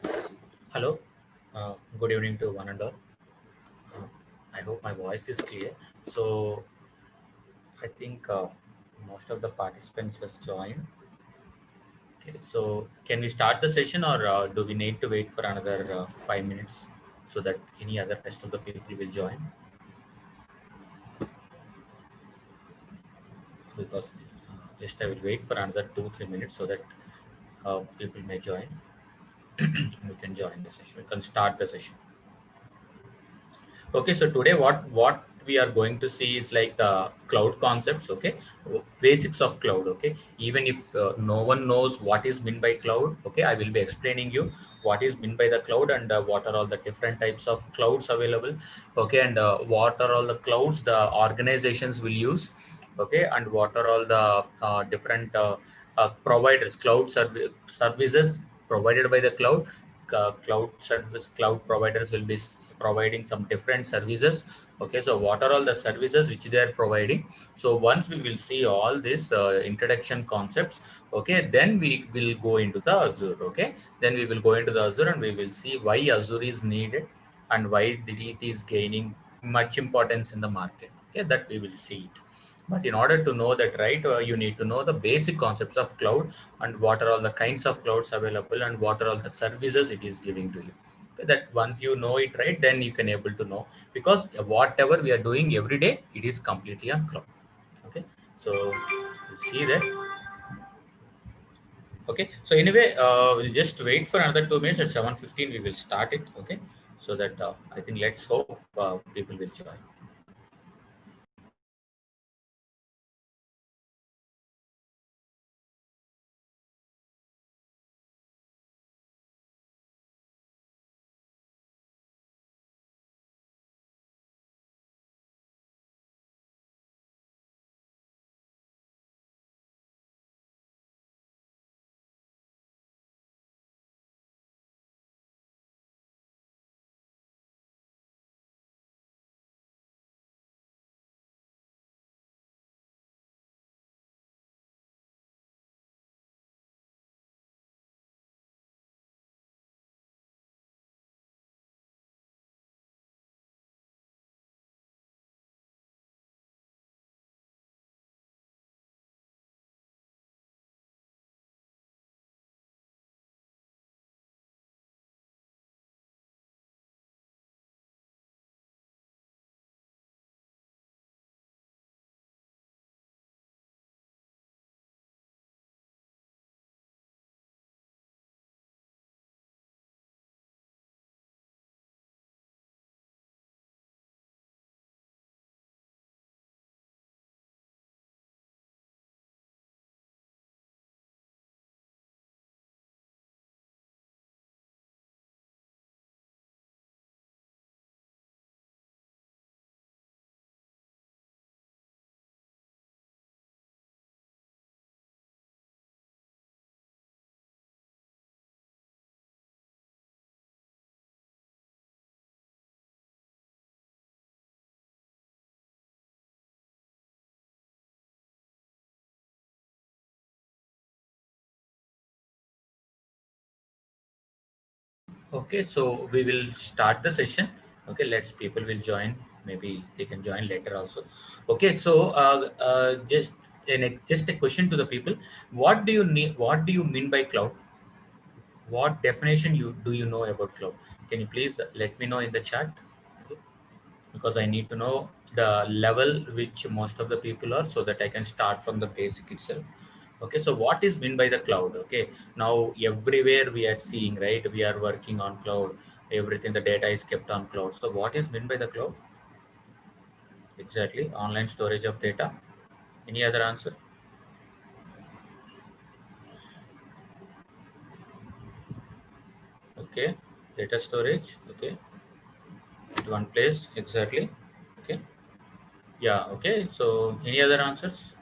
Hello, good evening to one and all. I hope my voice is clear. So I think most of the participants has joined. Okay, so can we start the session or do we need to wait for another 5 minutes so that any other rest of the people will join? Because just I will wait for another 2 3 minutes so that people may join. We can join the session. We can start the session. Okay, so today what we are going to see is like the cloud concepts. Okay, basics of cloud. Okay, even if no one knows what is meant by cloud, okay, I will be explaining you what is meant by the cloud and what are all the different types of clouds available. Okay, and what are all the clouds the organizations will use. Okay, and what are all the different providers services provided by the cloud. Cloud providers will be providing some different services. Okay, so what are all the services which they are providing? So once we will see all these introduction concepts, okay, then we will go into the Azure. Okay, then we will go into the Azure and we will see why Azure is needed and why it is gaining much importance in the market. Okay, that we will see it. But in order to know that, right, you need to know the basic concepts of cloud and what are all the kinds of clouds available and what are all the services it is giving to you. Okay, that once you know it, right, then you can able to know, because whatever we are doing every day, it is completely on cloud. Okay, so we'll see that. Okay, so anyway, we'll just wait for another 2 minutes. At 7:15 we will start it. Okay, so that I think let's hope people will join. Okay, so we will start the session. Okay, let's people will join. Maybe they can join later also. Okay, so just a question to the people. What do you need? What do you mean by cloud? What definition you do you know about cloud? Can you please let me know in the chat? Okay, because I need to know the level which most of the people are, so that I can start from the basic itself. Okay, so what is meant by the cloud? Okay, now everywhere we are seeing, right, we are working on cloud. Everything, the data is kept on cloud. So what is meant by the cloud? Exactly, online storage of data. Any other answer? Okay, data storage. Okay, at one place. Exactly. Okay, yeah. Okay, so any other answers?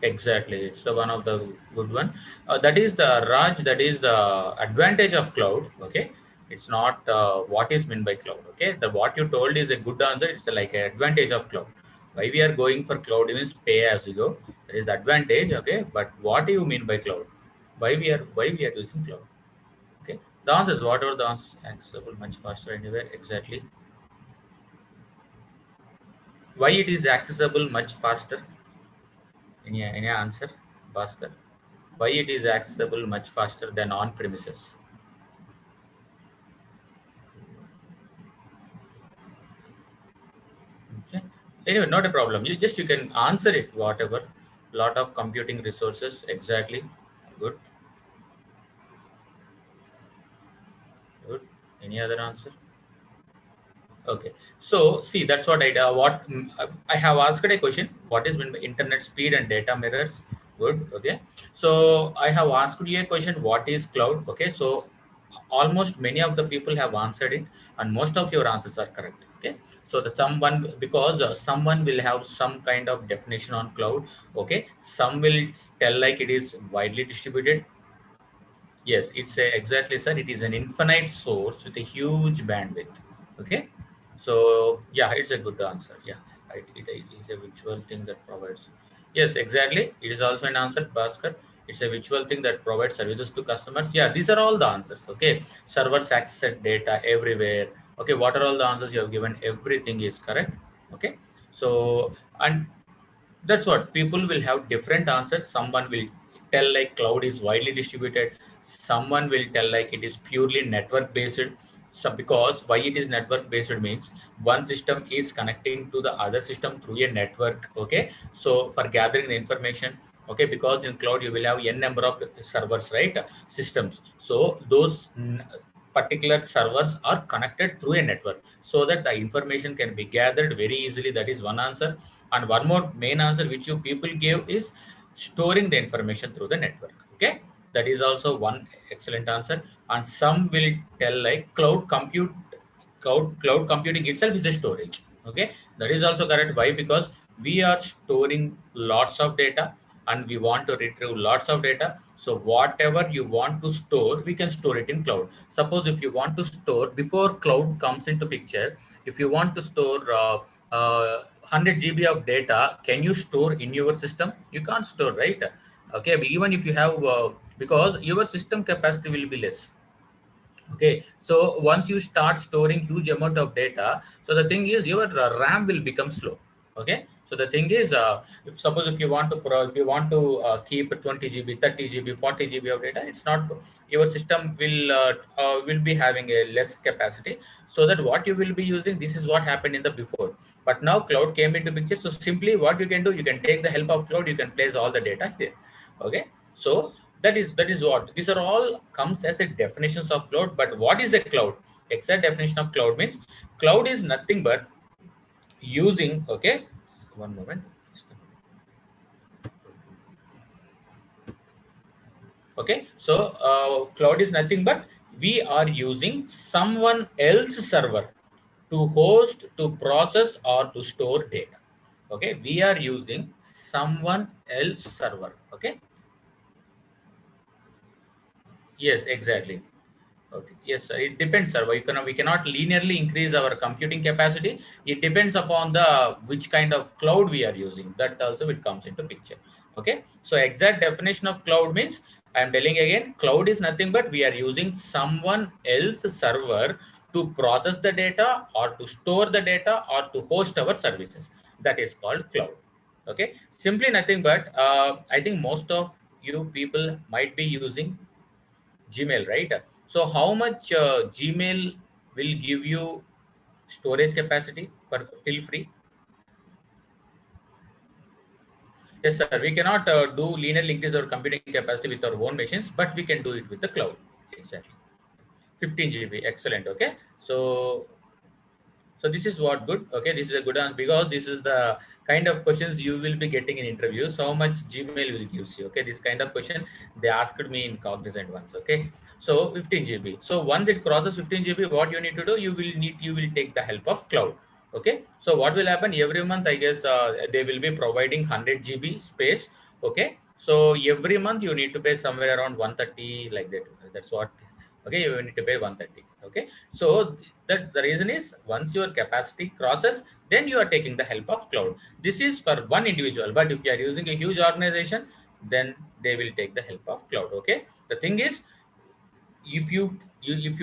Exactly, it's the one of the good one. That is the Raj. That is the advantage of cloud. Okay, it's not what is meant by cloud. Okay, the what you told is a good answer. It's like an advantage of cloud. Why we are going for cloud means pay as you go. There is the advantage, okay? But what do you mean by cloud? Why we are using cloud? Okay. The answers, whatever the answers accessible much faster anywhere, exactly. Why it is accessible much faster? Any answer, Bhaskar? Why it is accessible much faster than on premises? Okay. Anyway, not a problem. You can answer it, whatever. Lot of computing resources, exactly. Good, good. Any other answer? Okay. So see, that's what I have asked a question. What is meant by internet speed and data mirrors? Good. Okay. So I have asked you a question. What is cloud? Okay. So almost many of the people have answered it, and most of your answers are correct. Okay. So the someone, because someone will have some kind of definition on cloud. Okay. Some will tell like it is widely distributed. Yes, it's exactly, sir. It is an infinite source with a huge bandwidth. Okay, so yeah, it's a good answer. Yeah, it is a virtual thing that provides. Yes, exactly. It is also an answer, Bhaskar. It's a virtual thing that provides services to customers. Yeah, these are all the answers. Okay, servers access data everywhere. Okay, what are all the answers you have given? Everything is correct. Okay, so and that's what people will have different answers. Someone will tell like cloud is widely distributed. Someone will tell like it is purely network based. So because why it is network based means one system is connecting to the other system through a network. Okay, so for gathering the information. Okay, because in cloud you will have n number of servers, right? Systems. So those particular servers are connected through a network so that the information can be gathered very easily. That is one answer. And one more main answer which you people gave is storing the information through the network. Okay, that is also one excellent answer. And some will tell like cloud computing itself is a storage. Okay, that is also correct. Why? Because we are storing lots of data and we want to retrieve lots of data. So whatever you want to store, we can store it in cloud. Suppose if you want to store, before cloud comes into picture, if you want to store 100 GB of data, can you store in your system? You can't store, right? Okay, but even if you have because your system capacity will be less. Okay, so once you start storing huge amount of data, so the thing is your RAM will become slow. Okay, so the thing is, if suppose if you want to if you want to keep 20 GB, 30 GB, 40 GB of data, it's not, your system will be having a less capacity. So that what you will be using, this is what happened in the before. But now cloud came into picture. So simply what you can do, you can take the help of cloud, you can place all the data here. Okay, so that is what these are all comes as a definitions of cloud. But what is a cloud? Exact definition of cloud means cloud is nothing but using, okay, one moment. Okay, so cloud is nothing but we are using someone else server to host, to process, or to store data. Okay, we are using someone else server. Okay, yes, exactly. Okay. Yes, sir. It depends, sir. We cannot linearly increase our computing capacity. It depends upon the which kind of cloud we are using. That also it comes into picture. Okay. So exact definition of cloud means, I am telling again, cloud is nothing but we are using someone else server to process the data or to store the data or to host our services. That is called cloud. Okay. Simply nothing but I think most of you people might be using Gmail, right? So how much Gmail will give you storage capacity for till free? Yes, sir. We cannot do linear increase our computing capacity with our own machines, but we can do it with the cloud. Exactly. 15 GB. Excellent. Okay. So this is what good. Okay, this is a good answer because this is the kind of questions you will be getting in interviews. How much Gmail will gives you? Okay, this kind of question they asked me in Cognizant once. Okay, so 15 GB. So once it crosses 15 GB, what you need to do? You will take the help of cloud. Okay, so what will happen every month? I guess they will be providing 100 GB space. Okay, so every month you need to pay somewhere around 130 like that. That's what Okay, you need to pay 130. Okay, so that's the reason is once your capacity crosses, then you are taking the help of cloud. This is for one individual, but if you are using a huge organization, then they will take the help of cloud. Okay, the thing is, if you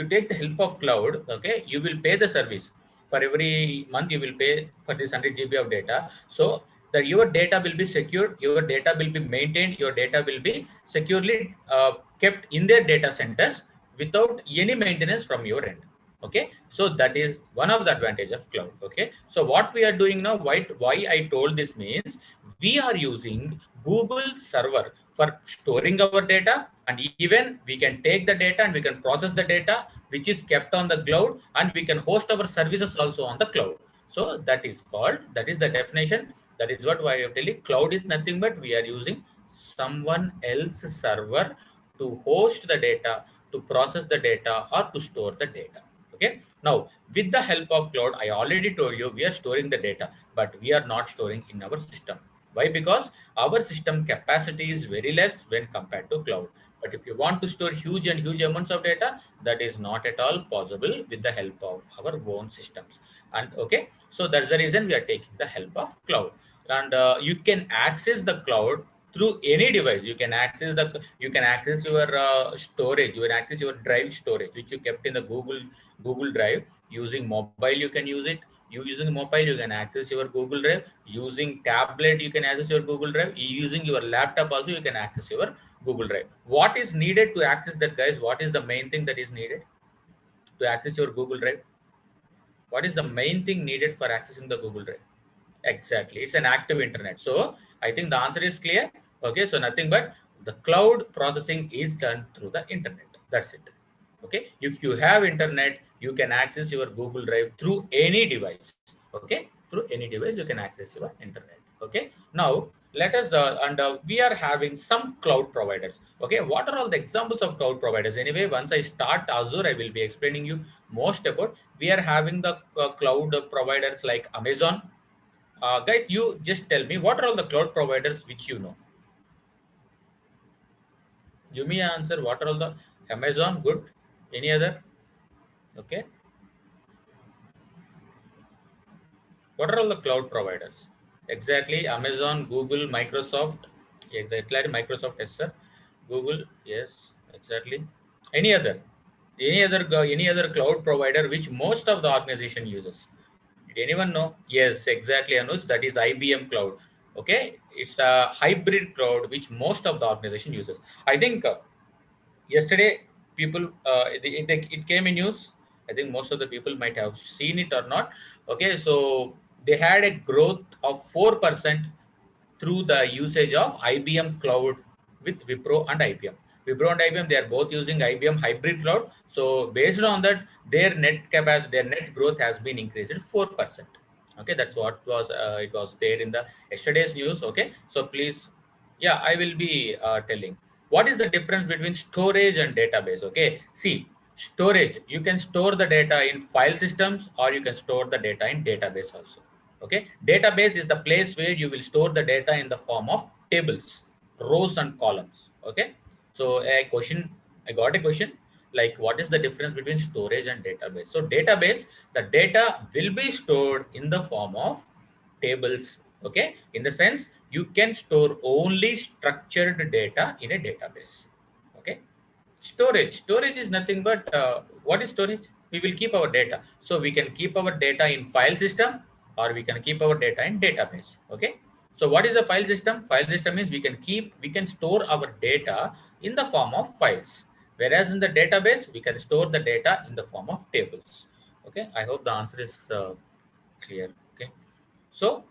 take the help of cloud, okay, you will pay the service. For every month you will pay for this 100 GB of data, so that your data will be secured, your data will be maintained, your data will be securely kept in their data centers without any maintenance from your end. Okay, so that is one of the advantage of cloud. Okay, so what we are doing now, why I told this means, we are using Google server for storing our data, and even we can take the data and we can process the data which is kept on the cloud, and we can host our services also on the cloud. So that is called, that is the definition. That is what I am telling. Cloud is nothing but we are using someone else's server to host the data, to process the data, or to store the data. Okay, now with the help of cloud, I already told you we are storing the data, but we are not storing in our system. Why? Because our system capacity is very less when compared to cloud. But if you want to store huge and huge amounts of data, that is not at all possible with the help of our own systems. And okay, so that's the reason we are taking the help of cloud. And you can access the cloud through any device. You can access your storage, you can access your drive storage which you kept in the Google Drive. Using mobile you can use it. You using mobile, you can access your Google Drive. Using tablet, you can access your Google Drive. Using your laptop also, you can access your Google Drive. What is needed to access that, guys? What is the main thing that is needed to access your Google Drive? What is the main thing needed for accessing the Google Drive? Exactly, it's an active internet. So I think the answer is clear. Okay, so nothing but the cloud processing is done through the internet. That's it. Okay, if you have internet, you can access your Google Drive through any device. Okay, through any device you can access your internet. Okay, now let us we are having some cloud providers. Okay, what are all the examples of cloud providers? Anyway, once I start Azure, I will be explaining you most about. We are having the cloud providers like Amazon. Guys, you just tell me what are all the cloud providers which you know. Give me an answer. What are all the Amazon? Good. Any other? Okay. What are all the cloud providers? Exactly. Amazon, Google, Microsoft. Exactly. Microsoft, yes, sir. Google, yes, exactly. Any other? Any other cloud provider which most of the organization uses? Did anyone know? Yes, exactly, Anuj. That is IBM Cloud. Okay, it's a hybrid cloud which most of the organization uses. I think yesterday people it came in news. I think most of the people might have seen it or not. Okay, so they had a growth of 4% through the usage of IBM Cloud with Wipro and IBM. Wipro and IBM, they are both using IBM hybrid cloud. So based on that, their net capacity, their net growth has been increased 4%. Okay, that's what was it was there in the yesterday's news. Okay, so please, yeah, I will be telling what is the difference between storage and database. Okay, see, storage, you can store the data in file systems or you can store the data in database also. Okay, database is the place where you will store the data in the form of tables, rows and columns. Okay, so I got a question like what is the difference between storage and database. So database, the data will be stored in the form of tables. Okay, in the sense you can store only structured data in a database. Okay, storage is nothing but what is storage? We will keep our data, so we can keep our data in file system or we can keep our data in database. Okay, so what is a file system? File system means we can store our data in the form of files, whereas in the database we can store the data in the form of tables. Okay, I hope the answer is clear. Okay, so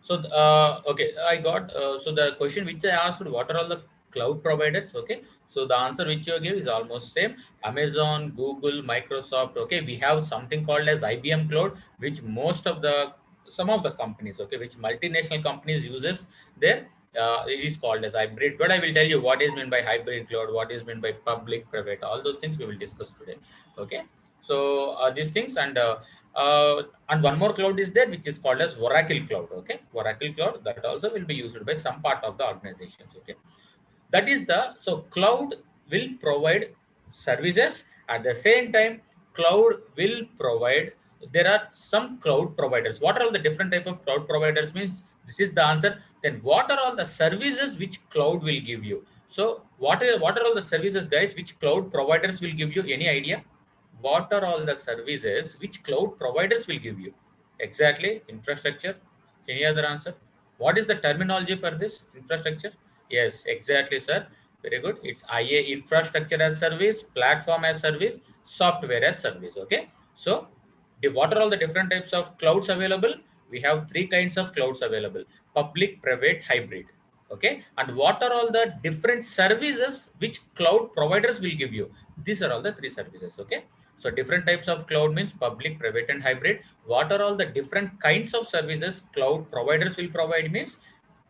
okay, I got so the question which I asked, what are all the cloud providers? Okay, so the answer which you give is almost same. Amazon, Google, Microsoft. Okay, we have something called as IBM Cloud, which most of the some of the companies, okay, which multinational companies uses there. It is called as hybrid. But I will tell you what is meant by hybrid cloud, what is meant by public, private. All those things we will discuss today. Okay, so these things and one more cloud is there which is called as Oracle Cloud. Okay, Oracle Cloud, that also will be used by some part of the organizations. Okay, that is the, so cloud will provide services. At the same time, cloud will provide, there are some cloud providers. What are all the different type of cloud providers means, this is the answer. Then what are all the services which cloud will give you? So what are all the services, guys, which cloud providers will give you? Any idea? What are all the services which cloud providers will give you? Exactly, infrastructure. Any other answer? What is the terminology for this infrastructure? Yes, exactly, sir. Very good. It's IA, infrastructure as service, platform as service, software as service. Okay. So what are all the different types of clouds available? We have three kinds of clouds available: public, private, hybrid. Okay. And what are all the different services which cloud providers will give you? These are all the three services. Okay. So different types of cloud means public, private, and hybrid. What are all the different kinds of services cloud providers will provide means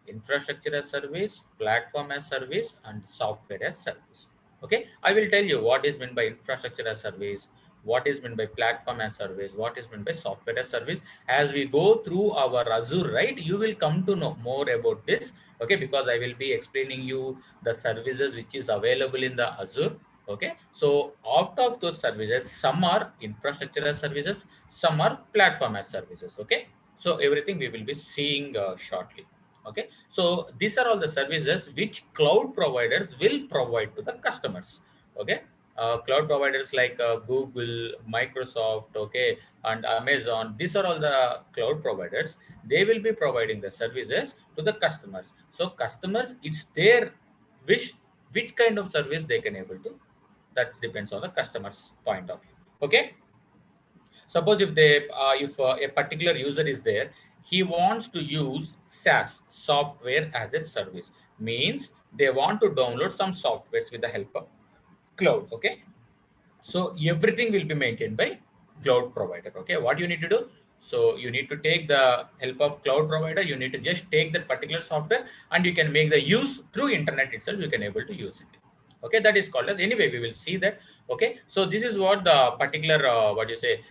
infrastructure as service, platform as service, and software as service. Okay, I will tell you what is meant by infrastructure as service, what is meant by platform as service, what is meant by software as service. As we go through our Azure, right, you will come to know more about this. Okay, because I will be explaining you the services which is available in the Azure. Okay, so out of those services, some are infrastructure as services, some are platform as services. Okay, so everything we will be seeing shortly. Okay, so these are all the services which cloud providers will provide to the customers. Okay, cloud providers like Google, Microsoft, okay, and Amazon, these are all the cloud providers. They will be providing the services to the customers. So customers, it's their wish which kind of service they can able to, that depends on the customer's point of view. Okay, suppose if a particular user is there, he wants to use SaaS, software as a service, means they want to download some softwares with the help of cloud. Okay, so everything will be maintained by cloud provider. Okay, what you need to do, so you need to take the help of cloud provider, you need to just take that particular software and you can make the use through internet itself, you can able to use it. Okay, that is called as, anyway we will see that. Okay, so this is what the particular what you say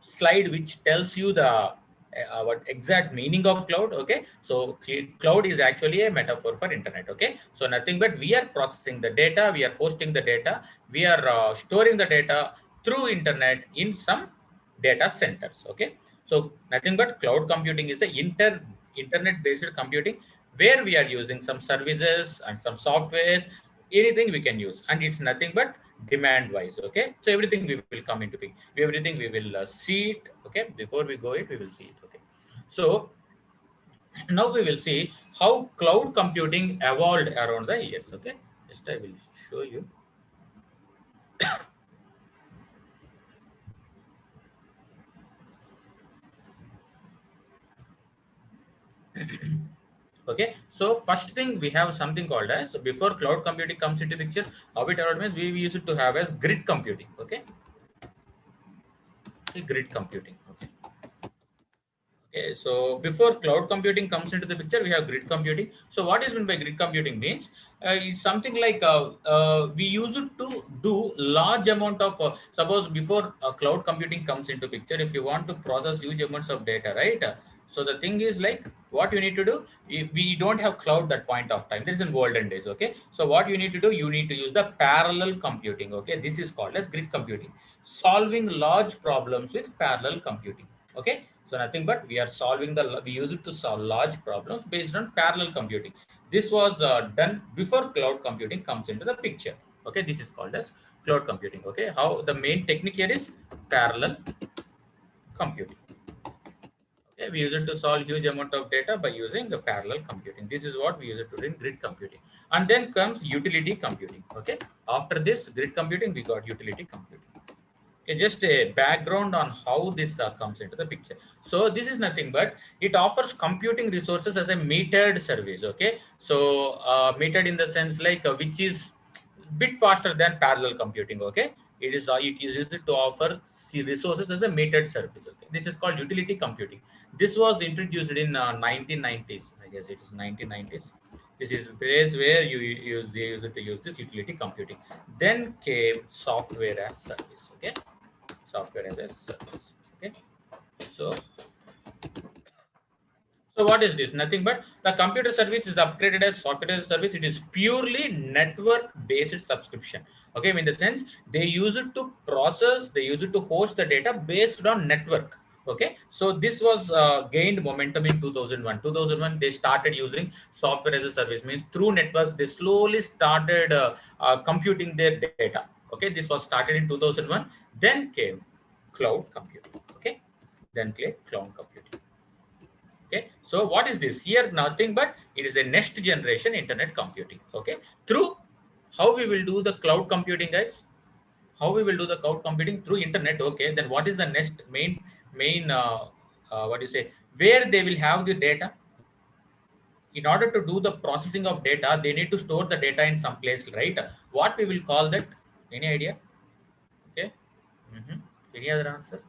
slide which tells you the what exact meaning of cloud. Okay, so cloud is actually a metaphor for internet. Okay, so nothing but we are processing the data, we are hosting the data, we are storing the data through internet in some data centers. Okay, so nothing but cloud computing is a internet based computing, where we are using some services and some softwares, anything we can use, and it's nothing but demand wise. Okay, so everything we will come into everything we will see it. Okay, before we go it, we will see it. Okay, so now we will see how cloud computing evolved around the years. Okay, just I will show you. Okay, so first thing we have something called as, before cloud computing comes into picture, how it evolved means we used to have as grid computing. Okay, grid computing. Okay. Okay, so before cloud computing comes into the picture, we have grid computing. So what is meant by grid computing means, it's something like we use it to do large amount of, suppose before cloud computing comes into picture, if you want to process huge amounts of data, right? So the thing is like, what you need to do, we don't have cloud that point of time. This is in golden days. Okay, so what you need to do, you need to use the parallel computing. Okay, this is called as grid computing, solving large problems with parallel computing. Okay, so nothing but we are solving we use it to solve large problems based on parallel computing. This was done before cloud computing comes into the picture. Okay, this is called as cloud computing. Okay, how the main technique here is parallel computing. Okay, we use it to solve huge amount of data by using the parallel computing. This is what we use it to do in grid computing. And then comes utility computing. Okay, after this grid computing, we got utility computing. Okay, just a background on how this comes into the picture. So this is nothing but it offers computing resources as a metered service. Okay, so metered in the sense like which is bit faster than parallel computing. Okay, it is used to offer resources as a metered service. Okay, this is called utility computing. This was introduced in 1990s. I guess it is 1990s. This is place where they used to use this utility computing. Then came software as service. Okay, software as a service. Okay, so So what is this? Nothing but the computer service is upgraded as software as a service. It is purely network based subscription. Okay, in the sense they use it to process, they use it to host the data based on network. Okay, so this was gained momentum in 2001. 2001 they started using software as a service, means through networks they slowly started computing their data. Okay, this was started in 2001. Then came cloud computing. Okay, then came cloud computing. Okay, so what is this here? Nothing but it is a next generation internet computing. Okay, through how we will do the cloud computing, guys? How we will do the cloud computing? Through internet. Okay, then what is the next main what do you say, where they will have the data? In order to do the processing of data, they need to store the data in some place, right? What we will call that? Any idea? Okay. Any other answer?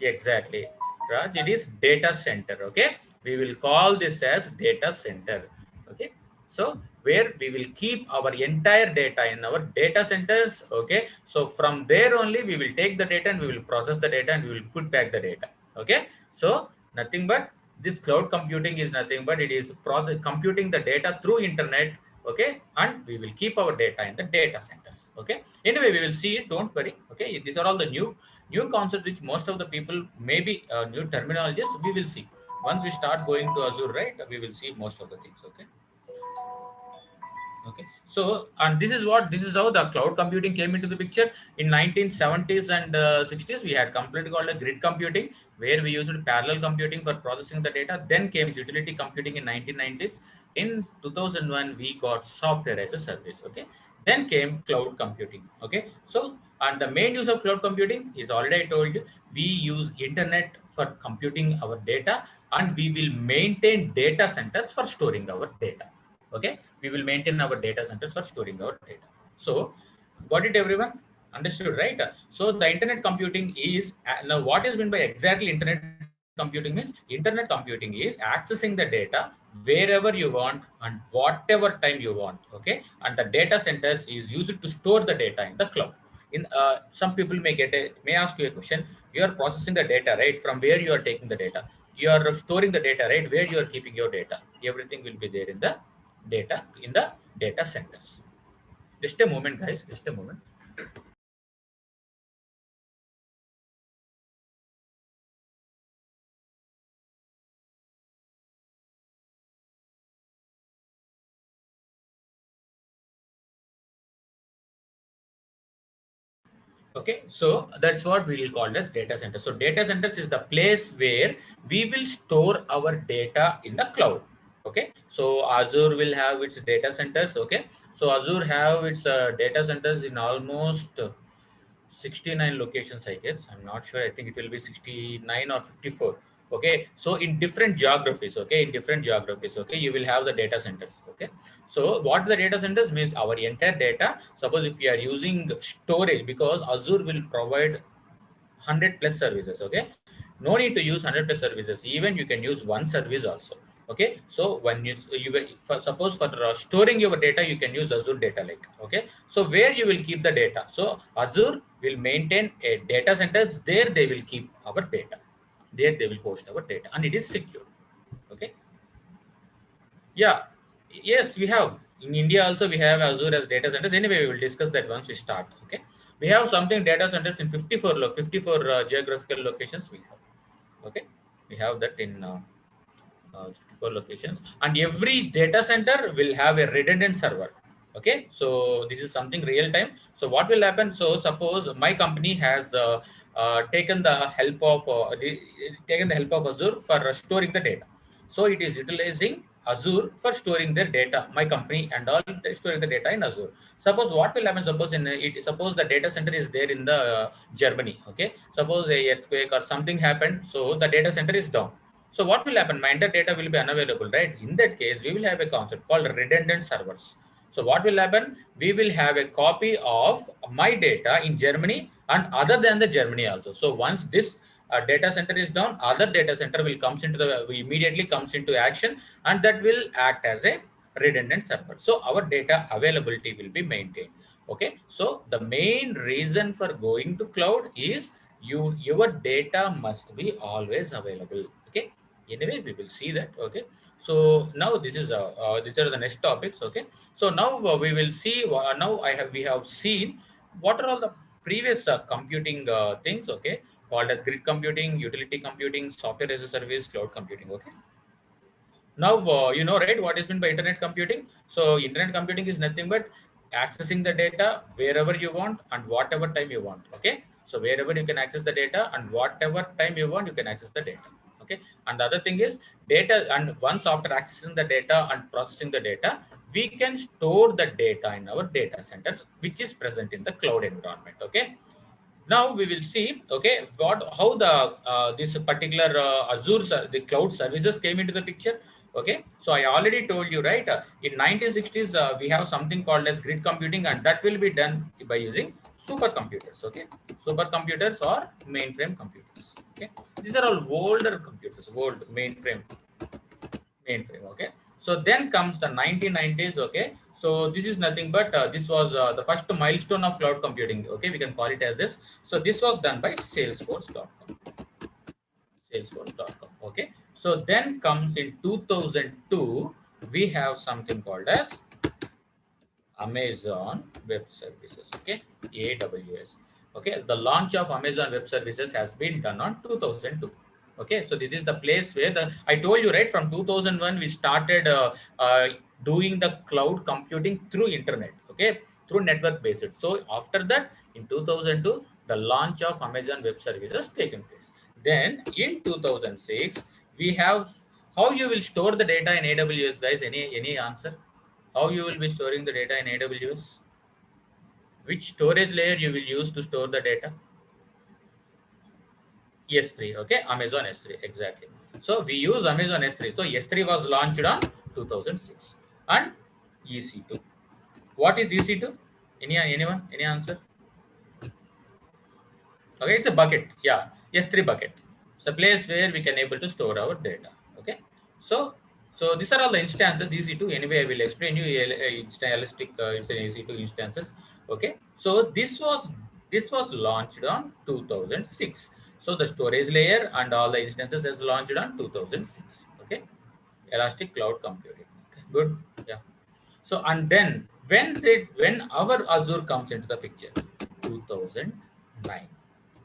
Exactly, Raj. It is data center. Okay, we will call this as data center. Okay, so where we will keep our entire data in our data centers. Okay, so from there only we will take the data and we will process the data and we will put back the data. Okay, so nothing but this cloud computing is nothing but it is process computing the data through internet. Okay, and we will keep our data in the data centers. Okay, anyway, we will see it. Don't worry. Okay, these are all the new concepts which most of the people maybe new terminologies we will see once we start going to Azure, right? We will see most of the things. Okay. Okay, so and this is how the cloud computing came into the picture in 1970s and 60s. We had completely called a grid computing, where we used parallel computing for processing the data. Then came utility computing in 1990s. In 2001 we got software as a service. Okay, then came cloud computing. Okay, so and the main use of cloud computing is already I told you, we use internet for computing our data, and we will maintain data centers for storing our data. Okay, we will maintain our data centers for storing our data. So got it, everyone? Understood, right? So the internet computing is now what is meant by exactly internet computing means internet computing is accessing the data wherever you want and whatever time you want. Okay, and the data centers is used to store the data in the cloud. In some people may ask you a question. You are processing the data, right? From where you are taking the data? You are storing the data, right? Where you are keeping your data? Everything will be there in the data in the data centers. Just a moment, guys. Just a moment. Okay, so that's what we will call as data center. So data centers is the place where we will store our data in the cloud. Okay, so Azure will have its data centers. Okay, so Azure have its data centers in almost 69 locations, I guess. I'm not sure. I think it will be 69 or 54. Okay, so in different geographies. Okay, in different geographies. Okay, you will have the data centers. Okay, so what the data centers means, our entire data. Suppose if we are using storage, because Azure will provide 100 plus services. Okay, no need to use 100 plus services. Even you can use one service also. Okay, so when you will suppose for storing your data, you can use Azure data lake. Okay, so where you will keep the data? So Azure will maintain a data centers. There they will keep our data. There they will host our data, and it is secure. Okay. Yeah, yes, we have. In India also we have Azure as data centers. Anyway, we will discuss that once we start. Okay, we have something data centers in 54 geographical locations we have. Okay, we have that in 54 locations, and every data center will have a redundant server. Okay, so this is something real time. So what will happen? So suppose my company has taken the help of Azure for storing the data. So it is utilizing Azure for storing their data. My company and all storing the data in Azure. Suppose what will happen? Suppose the data center is there in the Germany. Okay, suppose a earthquake or something happened, so the data center is down. So what will happen? My entire data will be unavailable, right? In that case, we will have a concept called redundant servers. So what will happen? We will have a copy of my data in Germany and other than the Germany also. So once this data center is down, other data center will immediately comes into action, and that will act as a redundant server. So our data availability will be maintained. Okay. So the main reason for going to cloud is your data must be always available. Okay, Anyway, we will see that. Okay, so now this is these are the next topics. Okay, so now we will see now we have seen what are all the previous computing things, okay, called as grid computing, utility computing, software as a service, cloud computing. Okay, now you know, right, what is meant by internet computing. So internet computing is nothing but accessing the data wherever you want and whatever time you want. Okay, so wherever you can access the data and whatever time you want, you can access the data. Okay, and the other thing is data, and once after accessing the data and processing the data, we can store the data in our data centers, which is present in the cloud environment. Okay, now we will see, okay, what how the this particular the cloud services came into the picture. Okay, so I already told you, right, in 1960s we have something called as grid computing, and that will be done by using supercomputers. Okay, supercomputers or mainframe computers. Okay, these are all older computers, old mainframe. Okay, so then comes the 1990s. Okay, so this is nothing but this was the first milestone of cloud computing. Okay, we can call it as this. So this was done by salesforce.com. Okay, so then comes in 2002, we have something called as Amazon Web Services. Okay, AWS. Okay, the launch of Amazon Web Services has been done on 2002. Okay, so this is the place where the I told you, right, from 2001 we started doing the cloud computing through internet. Okay, through network based. So after that, in 2002, the launch of Amazon Web Services taken place. Then in 2006, we have how you will store the data in AWS, guys. Any answer? How you will be storing the data in AWS? Which storage layer you will use to store the data? S3. Okay, Amazon S3, exactly. So we use Amazon S3. So S3 was launched on 2006. And EC2. What is EC2? Anyone? Any answer? Okay, it's a bucket. Yeah, S3 bucket. It's a place where we can able to store our data. Okay, so these are all the instances. EC2. Anyway, I will explain you. Elastic. It's an EC2 instances. Okay, so this was launched on 2006. So the storage layer and all the instances is launched on 2006. Okay, Elastic Cloud Computing. Okay, good. Yeah. So and then when our Azure comes into the picture, 2009.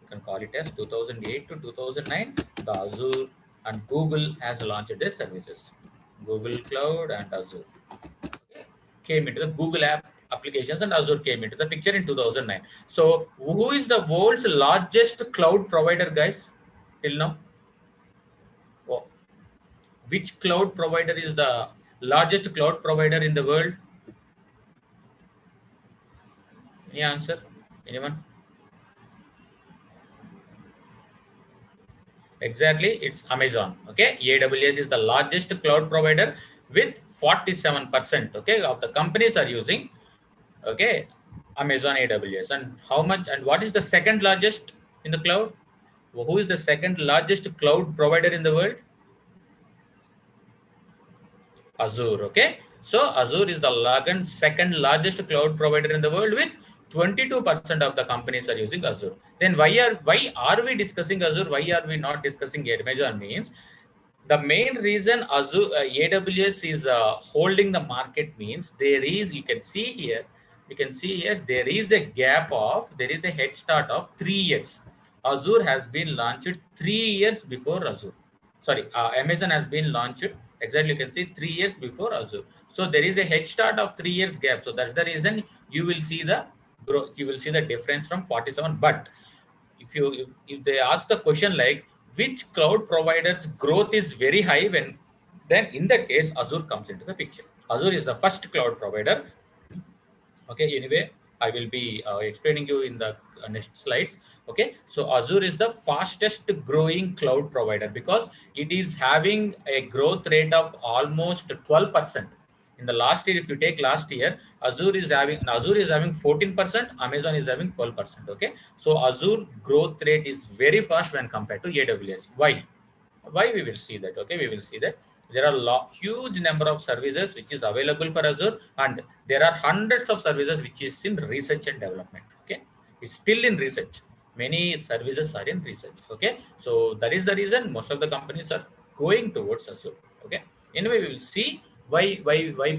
You can call it as 2008 to 2009. The Azure and Google has launched their services. Google Cloud and Azure, okay, came into the Google app applications, and Azure came into the picture in 2009. So who is the world's largest cloud provider, guys, till now? Oh, which cloud provider is the largest cloud provider in the world? Any answer? Anyone? Exactly, it's Amazon. Okay, AWS is the largest cloud provider with 47%. Okay, of the companies are using, okay, Amazon AWS. And how much? And what is the second largest in the cloud? Who is the second largest cloud provider in the world? Azure. Okay, so Azure is the second largest cloud provider in the world with 22% of the companies are using Azure. Then why are we discussing Azure? Why are we not discussing Amazon? Means the main reason Azure AWS is holding the market means you can see here there is a gap of there is a head start of 3 years. Azure has been launched 3 years before Azure. Sorry, Amazon has been launched exactly. You can see 3 years before Azure. So there is a head start of 3 years gap. So that's the reason you will see the growth. You will see the difference from 47. But if they ask the question like which cloud provider's growth is very high, when then in that case Azure comes into the picture. Azure is the first cloud provider. Okay, anyway, I will be explaining you in the next slides. Okay, so Azure is the fastest growing cloud provider because it is having a growth rate of almost 12%. In the last year, if you take last year, Azure is having 14%, Amazon is having 12%. Okay, so Azure growth rate is very fast when compared to AWS. Why we will see that? Okay, we will see that there are huge number of services which is available for Azure, and there are hundreds of services which is in research and development. Okay, it's still in research. Many services are in research. Okay, so that is the reason most of the companies are going towards Azure. Okay. Anyway, we will see why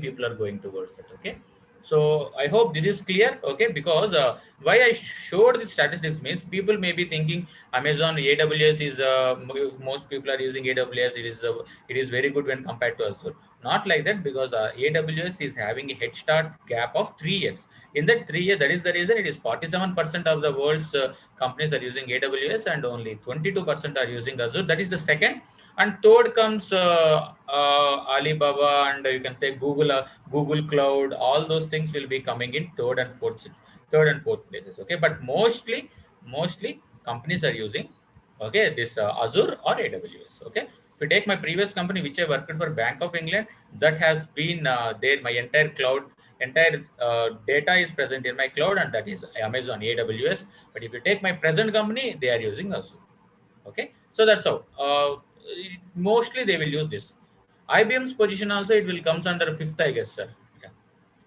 people are going towards that. Okay. So I hope this is clear. Okay, because why I showed the statistics means people may be thinking Amazon AWS is most people are using AWS. It is very good when compared to Azure. Not like that, because AWS is having a head start gap of 3 years. In that 3 years, that is the reason it is 47% of the world's companies are using AWS and only 22% are using Azure. That is the second. And third comes Alibaba, and you can say Google Cloud. All those things will be coming in third and fourth places. Okay, but mostly companies are using, okay, this Azure or AWS. Okay, if you take my previous company which I worked for, Bank of England, that has been there. My entire data is present in my cloud, and that is Amazon AWS. But if you take my present company, they are using Azure. Okay, so that's how mostly they will use this. IBM's position also, it will comes under fifth, I guess, sir. Yeah.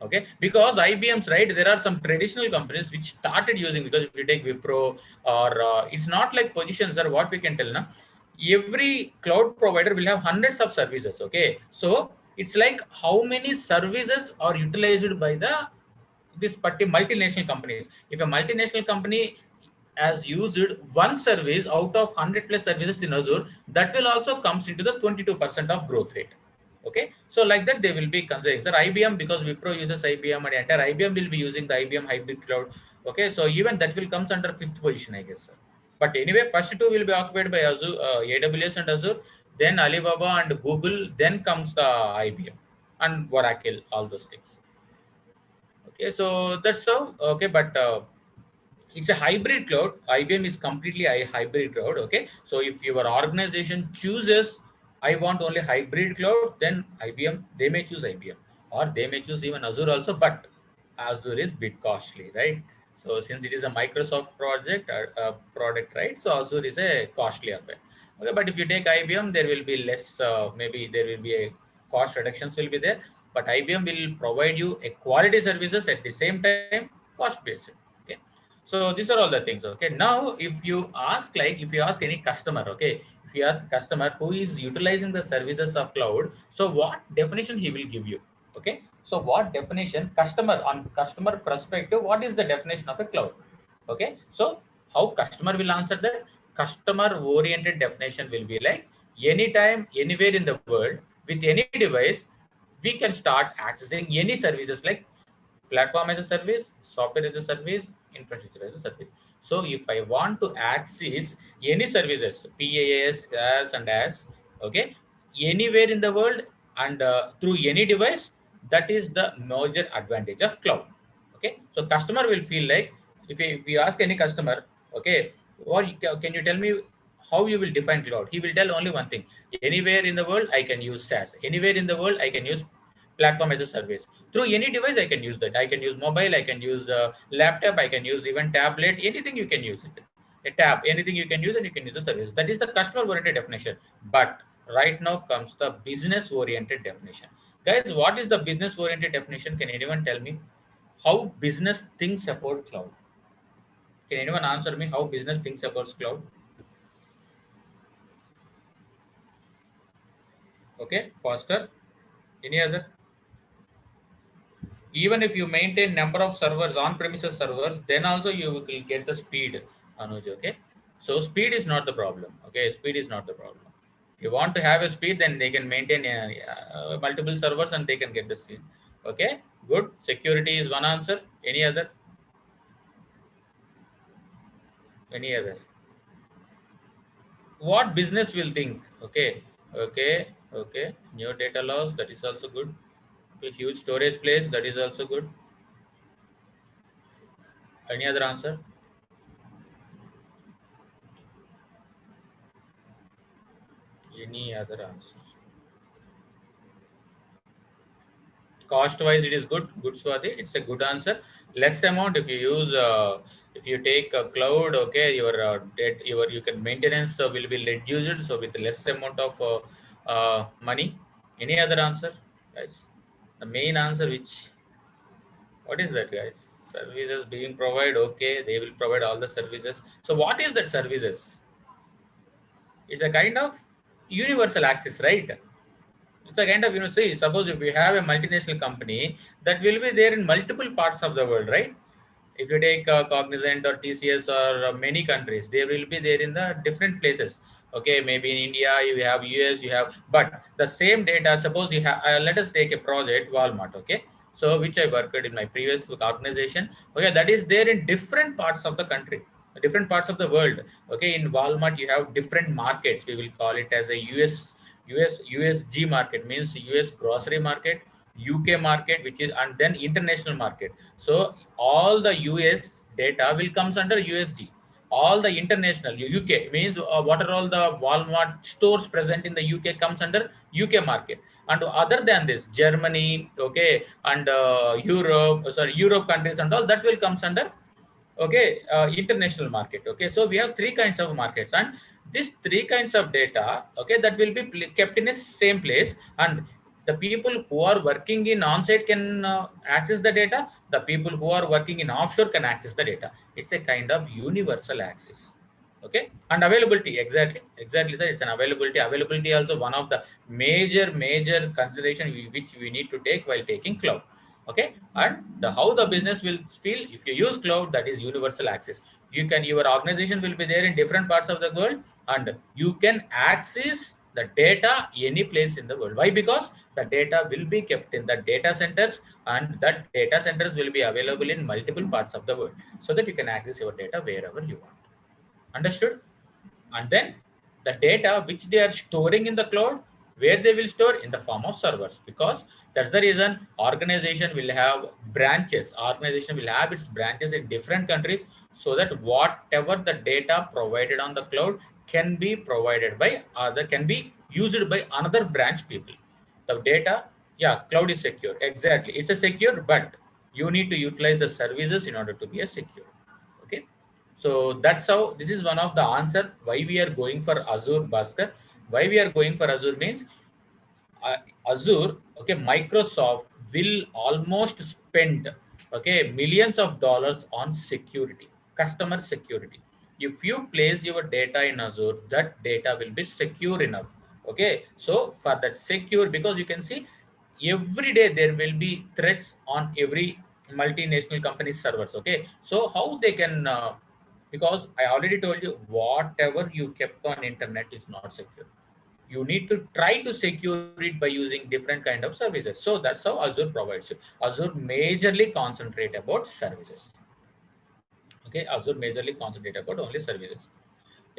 Okay, because IBM's, right, there are some traditional companies which started using, because if you take Wipro, or it's not like positions, or what we can tell now, every cloud provider will have hundreds of services. Okay, so it's like how many services are utilized by this particular multinational companies. If a multinational company has used one service out of 100 plus services in Azure, that will also comes into the 22% of growth rate. Okay, so like that they will be considering, sir. IBM, because Wipro uses IBM, and entire IBM will be using the IBM hybrid cloud. Okay, so even that will comes under fifth position, I guess, sir. But anyway, first two will be occupied by Azure, AWS and Azure, then Alibaba and Google, then comes the IBM and Oracle, all those things. Okay, so that's how. Okay, but it's a hybrid cloud. IBM is completely a hybrid cloud. Okay, so if your organization chooses, I want only hybrid cloud, then IBM, they may choose IBM, or they may choose even Azure also. But Azure is bit costly, right? So since it is a Microsoft product, right? So Azure is a costly affair. Okay, but if you take IBM, there will be less. Maybe there will be a cost reductions will be there, but IBM will provide you a quality services at the same time, cost based. Okay, so these are all the things. Okay, now if you ask any customer, okay, if you ask customer who is utilizing the services of cloud, so what definition he will give you? Okay, so what definition, customer, on customer perspective, what is the definition of a cloud? Okay, so how customer will answer that? Customer oriented definition will be like, anytime, anywhere in the world, with any device, we can start accessing any services like platform as a service, software as a service, infrastructure as a service. So if I want to access any services, PaaS, as and as, okay, anywhere in the world, and through any device, that is the major advantage of cloud. Okay, so customer will feel like, if we ask any customer, okay, what can you tell me how you will define cloud? He will tell only one thing: anywhere in the world I can use SaaS. Anywhere in the world I can use platform as a service. Through any device I can use that. I can use mobile, I can use laptop, I can use even tablet, anything you can use it. A tab, anything you can use, and you can use the service. That is the customer oriented definition. But right now comes the business oriented definition. Guys, what is the business oriented definition? Can anyone tell me how business thinks about cloud? Can anyone answer me how business thinks about cloud? Okay, faster. Any other? Even if you maintain number of servers, on premises servers, then also you will get the speed, Anuj. Okay, so speed is not the problem. Okay, speed is not the problem. If you want to have a speed, then they can maintain multiple servers and they can get the speed. Okay, good. Security is one answer. Any other? What business will think? Okay, okay, new data loss, that is also good. Okay, huge storage place, that is also good. Any other answer? Any other answers? Cost wise, it is good, Swati. It's a good answer. Less amount if you use, if you take a cloud, okay, your debt, you can maintenance will be reduced, so with less amount of money. Any other answer, guys? The main answer, which, what is that, guys? Services being provided, okay, they will provide all the services. So what is that services? It's a kind of universal access, right? It's a kind of, see, suppose if we have a multinational company that will be there in multiple parts of the world, right? If you take Cognizant or TCS or many countries, they will be there in the different places. Okay, maybe in India you have US, you have, but the same data. Suppose you have. Let us take a project Walmart. Okay, so which I worked in my previous organization. Okay, that is there in different parts of the country, different parts of the world. Okay, in Walmart you have different markets. We will call it as a USG market, means US grocery market, UK market, which is, and then international market. So all the US data will comes under USG. All the international UK means what are all the Walmart stores present in the UK comes under UK market. And other than this, Germany, okay, and Europe countries and all that will comes under, okay, international market. Okay, so we have three kinds of markets, and these three kinds of data, okay, that will be kept in a same place, and the people who are working in on-site can access the data, the people who are working in offshore can access the data. It's a kind of universal access. Okay, and availability, exactly sir, it's an availability also one of the major consideration which we need to take while taking cloud. Okay, and the how the business will feel if you use cloud, that is universal access. You can, your organization will be there in different parts of the world, and you can access the data any place in the world. Why? Because the data will be kept in the data centers, and that data centers will be available in multiple parts of the world, so that you can access your data wherever you want. Understood? And then the data which they are storing in the cloud, where they will store in the form of servers, because that's the reason organization will have branches, organization will have its branches in different countries, so that whatever the data provided on the cloud can be provided by other, can be used by another branch people. The data, yeah, cloud is secure, exactly, it's a secure, but you need to utilize the services in order to be a secure. Okay, so that's how, this is one of the answer why we are going for Azure, Bhaskar. Why we are going for Azure means, uh, Azure, okay, Microsoft will almost spend, okay, millions of dollars on security, customer security. If you place your data in Azure, that data will be secure enough. Okay, so for that secure, because you can see every day there will be threats on every multinational company servers. Okay, so how they can, because I already told you, whatever you kept on internet is not secure. You need to try to secure it by using different kind of services. So that's how Azure provides you. Azure majorly concentrate about services. Okay, Azure majorly concentrate about only services.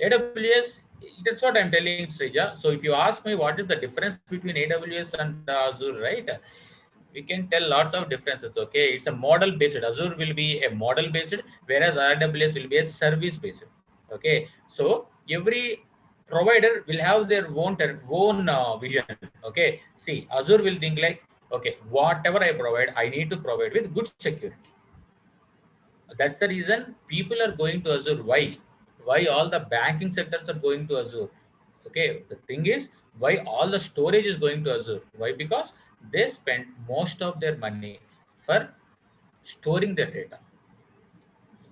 AWS, that's what I'm telling, Srija. So if you ask me what is the difference between AWS and Azure, right? We can tell lots of differences. Okay, it's a model based. Azure will be a model based, whereas AWS will be a service based. Okay, so every provider will have their own vision. Okay, see, Azure will think like, okay, whatever I provide, I need to provide with good security. That's the reason people are going to Azure. Why all the banking sectors are going to Azure? Okay, the thing is, why all the storage is going to Azure? Why? Because they spend most of their money for storing their data.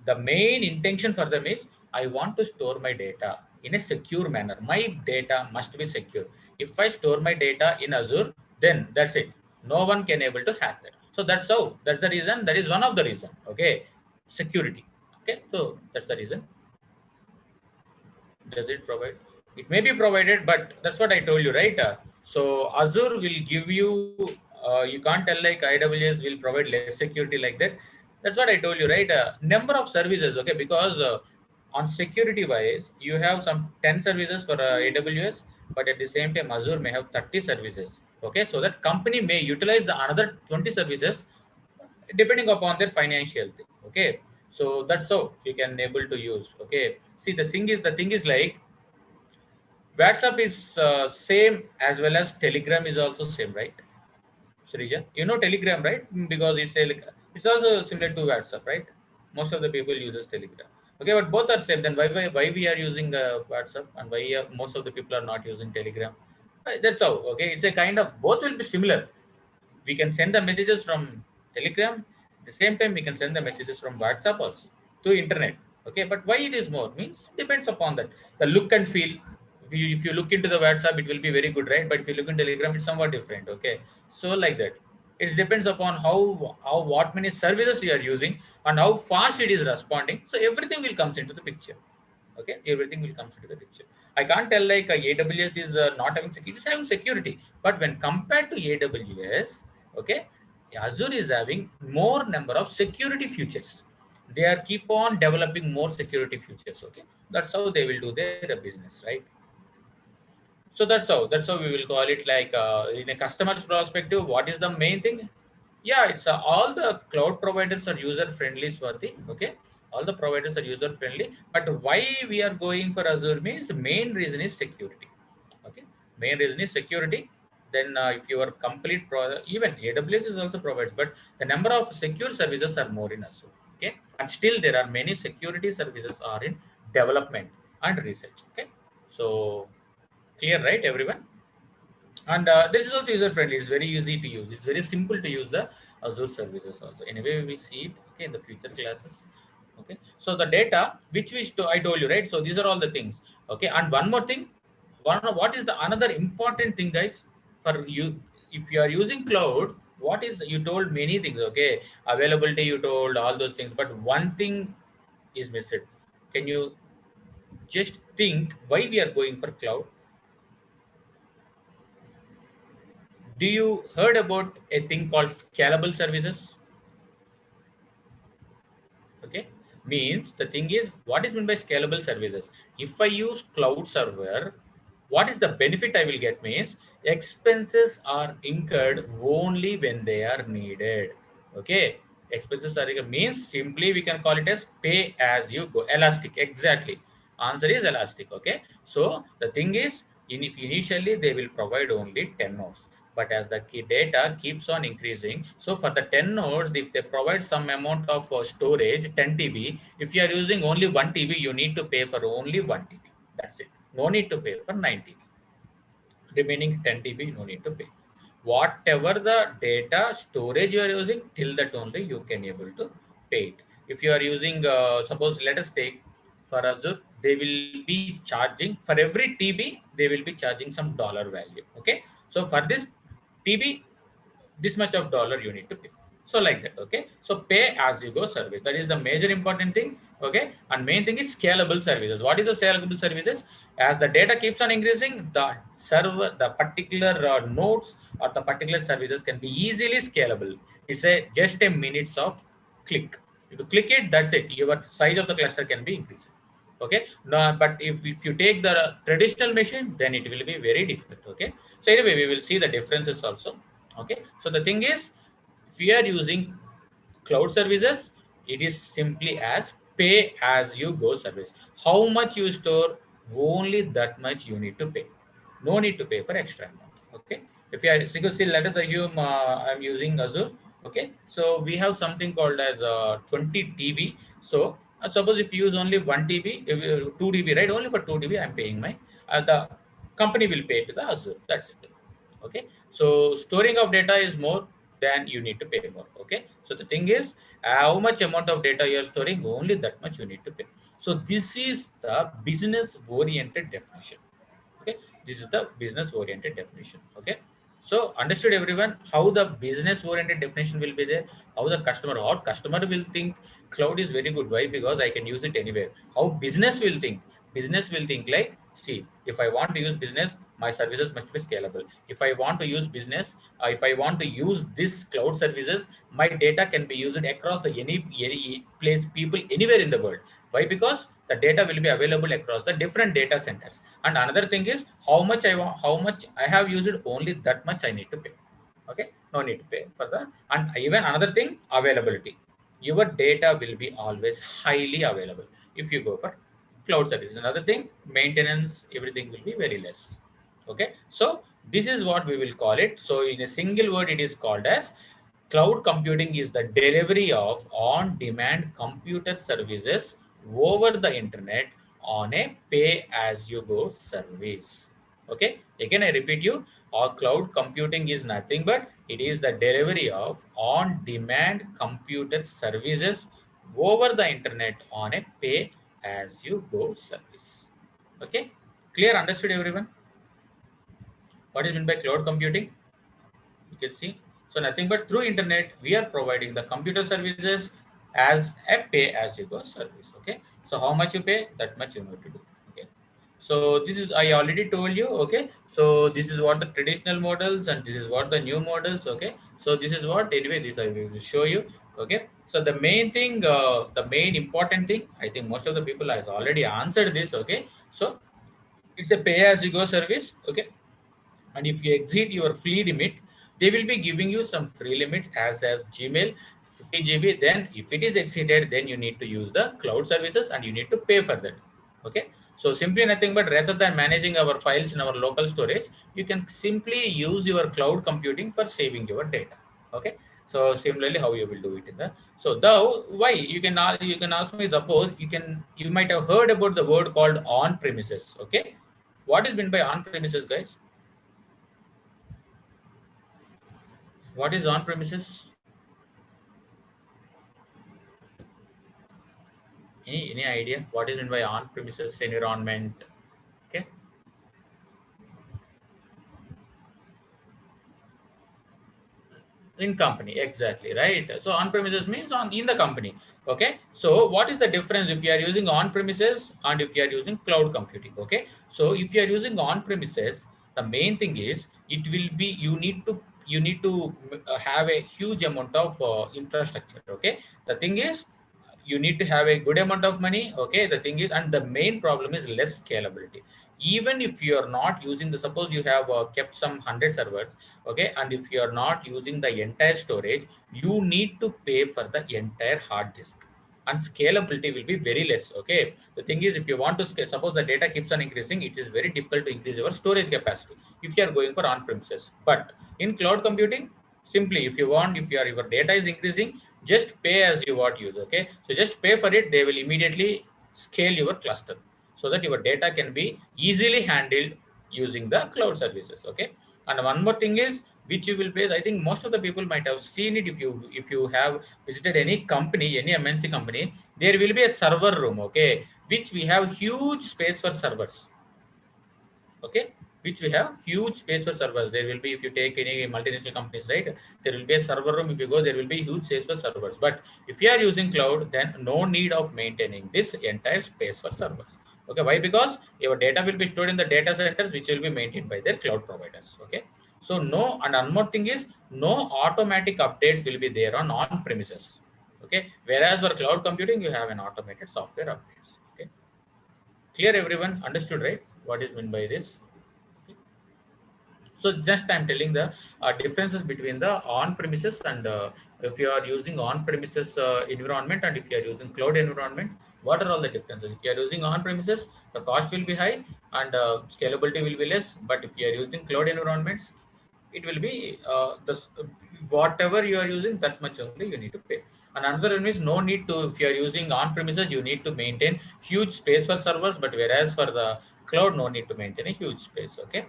The main intention for them is, I want to store my data in a secure manner. My data must be secure. If I store my data in Azure, then that's it, no one can able to hack that. So that's how, that's the reason, that is one of the reason. Okay, security. Okay, so that's the reason. Does it provide? It may be provided, but that's what I told you, right? So Azure will give you, you can't tell like AWS will provide less security like that. That's what I told you, right? Number of services, okay, because on security wise you have some 10 services for AWS, but at the same time Azure may have 30 services. Okay, so that company may utilize the another 20 services depending upon their financial thing. Okay, so that's how you can able to use. Okay, see, the thing is like, WhatsApp is same as well as Telegram is also same, right? Srija, you know Telegram, right? Because it's also similar to WhatsApp, right? Most of the people uses Telegram. Okay, but both are same. Then why we are using WhatsApp, and why most of the people are not using Telegram? That's how. Okay, it's a kind of, both will be similar. We can send the messages from Telegram. At the same time, we can send the messages from WhatsApp also to internet. Okay, but why it is more means depends upon that, the look and feel. If you look into the WhatsApp, it will be very good, right? But if you look in Telegram, it's somewhat different. Okay, so like that, it depends upon how what many services you are using and how fast it is responding. So everything will comes into the picture. Okay, everything will comes into the picture. I can't tell like AWS is not having security, it's having security, but when compared to AWS, okay, Azure is having more number of security features. They are keep on developing more security features. Okay, that's how they will do their business, right? So that's how we will call it, like in a customer's perspective, what is the main thing? Yeah, it's all the cloud providers are user friendly, Swati. Okay, all the providers are user friendly, but why we are going for Azure means main reason is security. Okay, main reason is security. Then if you are even AWS is also provides, but the number of secure services are more in Azure. Okay, and still there are many security services are in development and research. Okay, so clear, right, everyone? And this is also user friendly. It's very easy to use. It's very simple to use the Azure services also. Anyway, we will see it, okay, in the future classes. Okay, so the data which I told you, right? So these are all the things. Okay, and one more thing, what is the another important thing, guys, for you? If you are using cloud, what is you told many things. Okay, availability, you told all those things, but one thing is missed. Can you just think why we are going for cloud? Do you heard about a thing called scalable services? Okay, means the thing is, what is meant by scalable services? If I use cloud server, what is the benefit I will get? Means expenses are incurred only when they are needed. Okay, expenses are incurred means simply we can call it as pay as you go, elastic. Exactly, answer is elastic. Okay, so the thing is, if initially they will provide only 10 nodes, but as the key data keeps on increasing, so for the 10 nodes, if they provide some amount of storage, 10 TB, if you are using only 1 TB, you need to pay for only 1 TB. That's it. No need to pay for 9 TB. Remaining 10 TB, no need to pay. Whatever the data storage you are using, till that only you can able to pay it. If you are using, suppose let us take for Azure, they will be charging for every TB, they will be charging some dollar value. Okay, so for this TB, this much of dollar you need to pay. So like that. Okay, so pay as you go service, that is the major important thing. Okay, and main thing is scalable services. What is the scalable services? As the data keeps on increasing, the server, the particular nodes or the particular services can be easily scalable. It's a just a minutes of click. If you click it, that's it, your size of the cluster can be increased. Okay, no, but if you take the traditional machine, then it will be very difficult. Okay, so anyway, we will see the differences also. Okay, so the thing is, if we are using cloud services, it is simply as pay as you go service. How much you store, only that much you need to pay. No need to pay for extra amount. Okay, if you are single, see, let us assume I'm using Azure. Okay, so we have something called as 20 TB. So suppose if you use only 1 TB, 2 TB, right? Only for 2 TB I'm paying my, the company will pay to the Azure. That's it. Okay, so storing of data is more, then you need to pay more. Okay, so the thing is, how much amount of data you are storing, only that much you need to pay. So this is the business oriented definition. Okay, this is the business oriented definition. Okay, so understood everyone how the business oriented definition will be there, how the customer or customer will think cloud is very good. Why? Because I can use it anywhere. How business will think? Business will think like, see, if I want to use business, my services must be scalable. If I want to use business, if I want to use this cloud services, my data can be used across the any place, people anywhere in the world. Why? Because the data will be available across the different data centers. And another thing is, how much I want, how much I have used, only that much I need to pay. Okay, no need to pay for the. And even another thing, availability. Your data will be always highly available if you go for cloud services. Another thing, maintenance, everything will be very less. Okay, so this is what we will call it. So in a single word, it is called as cloud computing is the delivery of on-demand computer services over the internet on a pay-as-you-go service. Okay, again I repeat you, our cloud computing is nothing but it is the delivery of on-demand computer services over the internet on a pay-as-you-go service. Okay, Clear? Understood, everyone? What is meant by cloud computing? You can see. So nothing but through internet, we are providing the computer services as a pay as you go service. Okay. So how much you pay, that much you need to do. Okay. So this is, I already told you. Okay. So this is what the traditional models and this is what the new models. Okay. So this is what, anyway, this I will show you. Okay. So the main thing, the main important thing, I think most of the people has already answered this. Okay. So it's a pay as you go service. Okay. And if you exceed your free limit, they will be giving you some free limit as Gmail 50 GB. Then if it is exceeded, then you need to use the cloud services and you need to pay for that. Okay. So simply nothing but rather than managing our files in our local storage, you can simply use your cloud computing for saving your data. Okay. So similarly, how you will do it in the, so though why you can ask me, suppose you might have heard about the word called on premises. Okay. What is meant by on premises, guys? What is on premises? Any idea? What is meant by on premises environment? Okay. In company, exactly, right? So on premises means on in the company. Okay. So what is the difference if you are using on premises and if you are using cloud computing? Okay. So if you are using on premises, the main thing is it will be you need to have a huge amount of infrastructure. Okay. The thing is you need to have a good amount of money. Okay. The thing is, and the main problem is less scalability. Even if you are not using the, suppose you have kept some 100 servers. Okay. And if you are not using the entire storage, you need to pay for the entire hard disk, and scalability will be very less. Okay. The thing is, if you want to scale, suppose the data keeps on increasing, it is very difficult to increase your storage capacity if you are going for on premises. But in cloud computing, simply if you want, if your data is increasing, just pay as you want use. Okay. So just pay for it, they will immediately scale your cluster so that your data can be easily handled using the cloud services. Okay. And one more thing is, which you will pay, I think most of the people might have seen it. If you have visited any company, any MNC company, there will be a server room. Okay. Which we have huge space for servers. Okay. Which we have huge space for servers. There will be, if you take any multinational companies, right, there will be a server room. If you go, there will be huge space for servers. But if you are using cloud, then no need of maintaining this entire space for servers. Okay. Why? Because your data will be stored in the data centers, which will be maintained by their cloud providers. Okay. So no, and one more thing is, no automatic updates will be there on premises. Okay. Whereas for cloud computing, you have an automated software updates. Okay. Clear, everyone? Understood, right? What is meant by this? So just I'm telling the differences between the on-premises and if you are using on-premises environment and if you are using cloud environment, what are all the differences? If you are using on-premises, the cost will be high and scalability will be less. But if you are using cloud environments, it will be whatever you are using, that much only you need to pay. And another one is no need to, if you are using on-premises, you need to maintain huge space for servers, but whereas for the cloud, no need to maintain a huge space. Okay.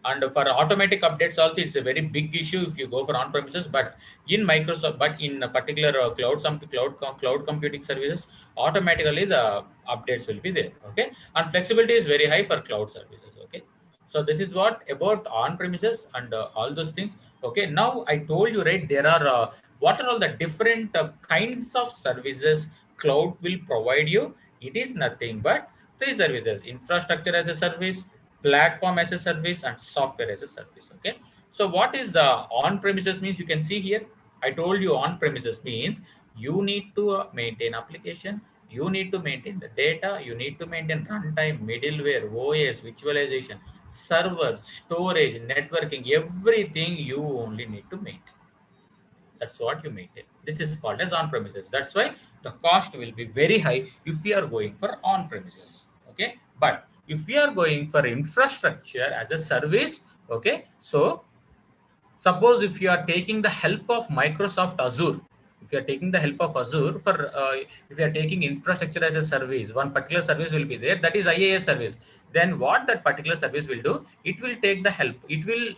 And for automatic updates also, it's a very big issue if you go for on-premises. But in Microsoft, but in a particular cloud computing services, automatically the updates will be there. Okay. And flexibility is very high for cloud services. Okay. So this is what about on-premises and all those things. Okay. Now I told you, right, there are what are all the different kinds of services cloud will provide you. It is nothing but three services: infrastructure as a service, platform as a service, and software as a service. Okay. So what is the on-premises means? You can see here, I told you on-premises means you need to maintain application, you need to maintain the data, you need to maintain runtime, middleware, OS, virtualization, servers, storage, networking, everything you only need to maintain. That's what you maintain. This is called as on-premises. That's why the cost will be very high if we are going for on-premises. Okay. But if we are going for infrastructure as a service, okay, so suppose if you are taking the help of Microsoft Azure, if you are taking the help of Azure for if you are taking infrastructure as a service, one particular service will be there, that is IaaS service. Then what that particular service will do, it will take the help, it will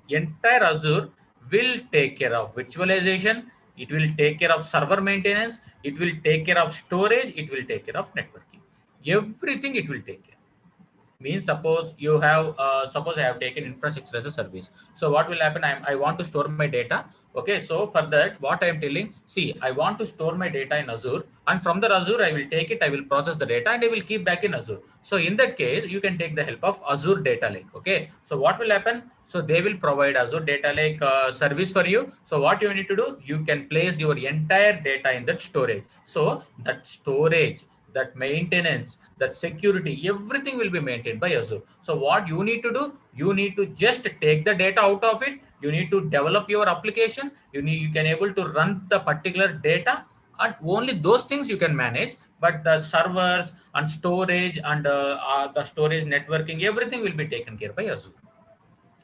entire Azure will take care of virtualization, it will take care of server maintenance, it will take care of storage, it will take care of networking, everything it will take care. Means suppose you have suppose I have taken infrastructure as a service. So what will happen, I want to store my data. Okay, so for that what I am telling, see, I want to store my data in Azure, and from the Azure I will take it, I will process the data, and I will keep back in Azure. So in that case you can take the help of Azure data lake. Okay, so what will happen, so they will provide Azure data lake service for you. So what you need to do, you can place your entire data in that storage. So that storage, that maintenance, that security, everything will be maintained by Azure. So what you need to do, you need to just take the data out of it. You need to develop your application. You can able to run the particular data, and only those things you can manage. But the servers and storage and the storage networking, everything will be taken care by Azure.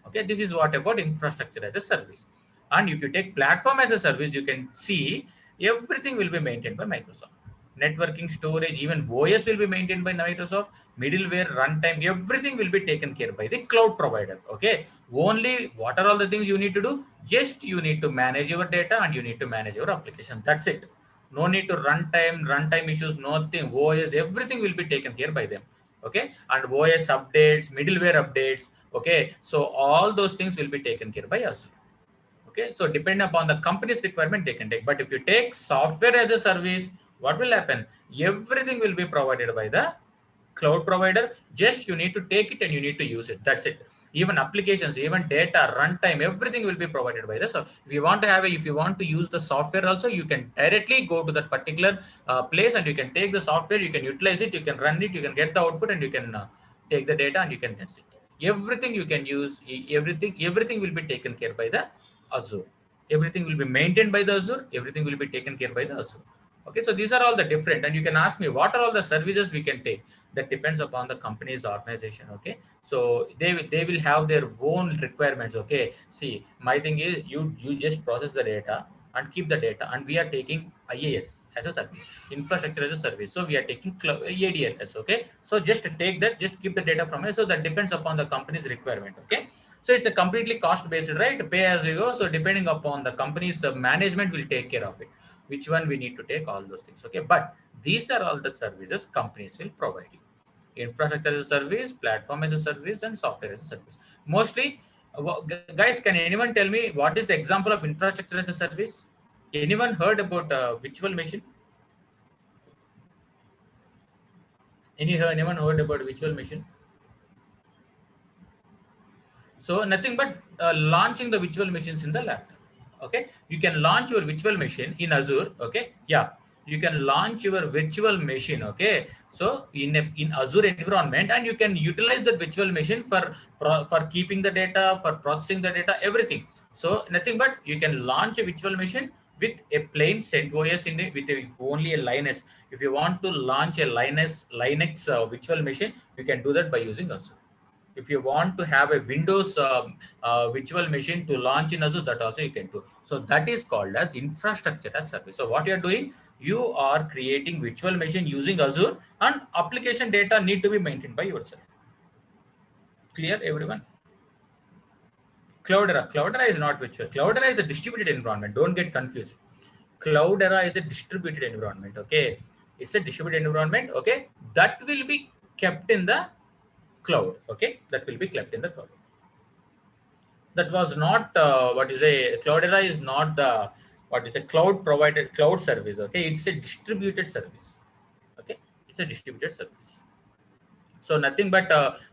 Okay, this is what about infrastructure as a service. And if you take platform as a service, you can see everything will be maintained by Microsoft. Networking, storage, even OS will be maintained by Microsoft. Middleware, runtime, everything will be taken care by the cloud provider. Okay, only what are all the things you need to do, just you need to manage your data and you need to manage your application. That's it. No need to runtime issues, nothing. OS, everything will be taken care by them. Okay, and OS updates, middleware updates. Okay, so all those things will be taken care by us. Okay, so depending upon the company's requirement, they can take. But if you take software as a service, what will happen, everything will be provided by the cloud provider. Just you need to take it and you need to use it. That's it. Even applications, even data, runtime, everything will be provided by this. So if you want to have a, if you want to use the software also, you can directly go to that particular place, and you can take the software, you can utilize it, you can run it, you can get the output, and you can take the data and you can test it. Everything you can use, everything will be taken care by the Azure. Everything will be maintained by the Azure. Everything will be taken care by the Azure. Okay, so these are all the different, and you can ask me what are all the services we can take. That depends upon the company's organization. Okay, so they will have their own requirements. Okay, see, my thing is, you just process the data and keep the data, and we are taking IaaS as a service, infrastructure as a service. So we are taking ADLS. Okay, so just take that, just keep the data from it. So that depends upon the company's requirement. Okay, so it's a completely cost based, right? Pay as you go. So depending upon the company's management will take care of it. Which one we need to take, all those things. Okay, but these are all the services companies will provide you: infrastructure as a service, platform as a service, and software as a service. Mostly, guys, can anyone tell me what is the example of infrastructure as a service? Anyone heard about virtual machine? Anyone heard about virtual machine? So nothing but launching the virtual machines in the laptop. Okay, you can launch your virtual machine in Azure. Okay, yeah, you can launch your virtual machine. Okay, so in Azure environment, and you can utilize that virtual machine for keeping the data, for processing the data, everything. So nothing but you can launch a virtual machine with a plain CentOS in it, with only a Linux. If you want to launch a Linux virtual machine, you can do that by using Azure. If you want to have a Windows virtual machine to launch in Azure, that also you can do. So that is called as infrastructure as service. So what you are doing, you are creating virtual machine using Azure, and application data need to be maintained by yourself. Clear, everyone? Cloudera is not virtual. Cloudera is a distributed environment. Don't get confused. Cloudera is a distributed environment. Okay, it's a distributed environment. Okay, that will be kept in the cloud. Okay, that will be kept in the cloud. That was not what is a Cloudera is not the what is a cloud provided cloud service. Okay, it's a distributed service. Okay, it's a distributed service. So nothing but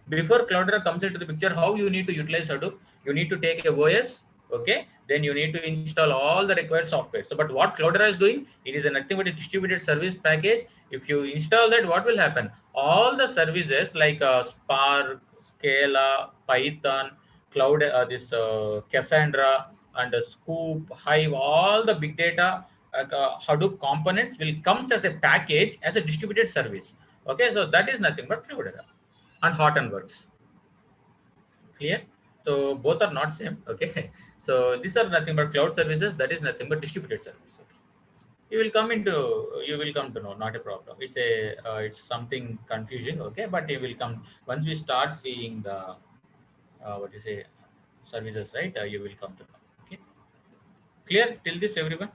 before Cloudera comes into the picture, how you need to utilize Hadoop? You need to take a OS, okay? Then you need to install all the required software. So, but what Cloudera is doing, it is a nothing but a distributed service package. If you install that, what will happen? All the services like Spark, Scala, Python, Cloud, Cassandra, and Scoop, Hive, all the big data Hadoop components will comes as a package as a distributed service. Okay, so that is nothing but Cloudera and Hortonworks. Clear? So both are not same. Okay, so these are nothing but cloud services. That is nothing but distributed service. Okay, you will come to know. Not a problem. It's something confusing. Okay, but you will come once we start seeing the what is a services, right? You will come to know. Okay, clear till this, everyone?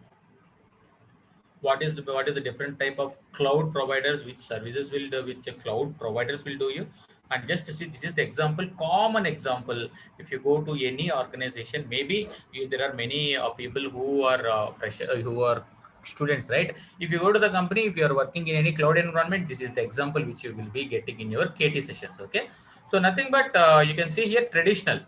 What is the different type of cloud providers, which services will do, which cloud providers will do you. And just to see, this is the example, common example. If you go to any organization, maybe there are many people who are fresh, who are students, right? If you go to the company, if you are working in any cloud environment, this is the example which you will be getting in your KT sessions. Okay, so nothing but you can see here traditional,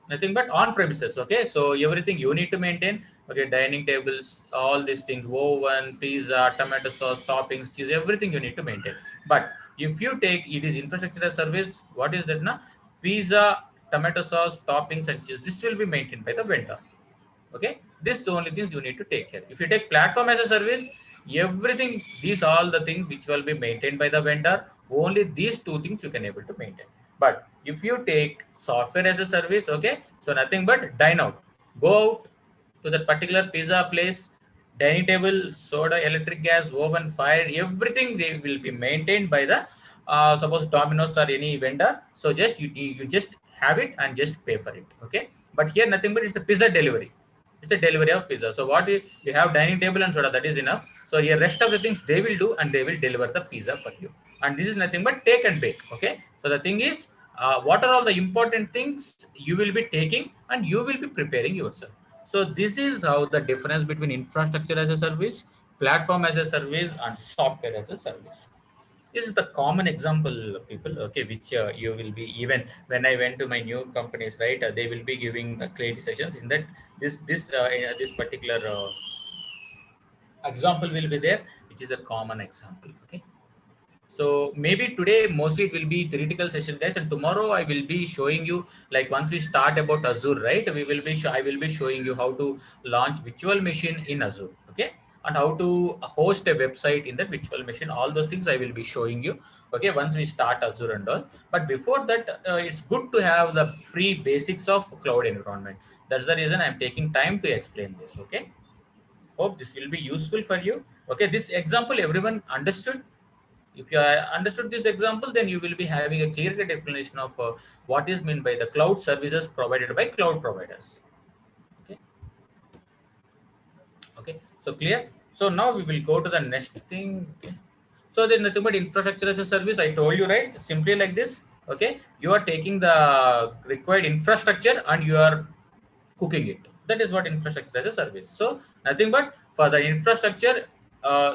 nothing but on premises. Okay, so everything you need to maintain. Okay, dining tables, all these things, oven, pizza, tomato sauce, toppings, cheese, everything you need to maintain. But if you take it is infrastructure as service, what is that? Na pizza, tomato sauce, toppings and cheese, this will be maintained by the vendor. Okay, this is the only things you need to take care. If you take platform as a service, everything, these all the things which will be maintained by the vendor, only these two things you can able to maintain. But if you take software as a service, okay, so nothing but dine out, go out to that particular pizza place, dining table, soda, electric gas, oven, fire, everything they will be maintained by the suppose Domino's or any vendor. So just you just have it and just pay for it. Okay, but here nothing but it's a pizza delivery, it's a delivery of pizza. So what you have dining table and soda, that is enough. So your rest of the things they will do and they will deliver the pizza for you. And this is nothing but take and bake. Okay. So the thing is, what are all the important things you will be taking and you will be preparing yourself. So this is how the difference between infrastructure as a service, platform as a service, and software as a service. This is the common example, people, okay, which you will be, even when I went to my new companies, right, they will be giving clarity sessions in that this particular example will be there, which is a common example. Okay, so maybe today mostly it will be theoretical session, guys, and tomorrow I will be showing you, like once we start about Azure, right? I will be showing you how to launch virtual machine in Azure, okay, and how to host a website in that virtual machine. All those things I will be showing you, okay, once we start Azure and all. But before that, it's good to have the pre-basics of cloud environment. That's the reason I'm taking time to explain this. Okay, hope this will be useful for you. Okay, this example everyone understood? If you understood this example, then you will be having a clear-cut explanation of what is meant by the cloud services provided by cloud providers. Okay. Okay. So clear. So now we will go to the next thing. Okay. So there's nothing but infrastructure as a service. I told you, right? Simply like this. Okay. You are taking the required infrastructure and you are cooking it. That is what infrastructure as a service. So nothing but for the infrastructure,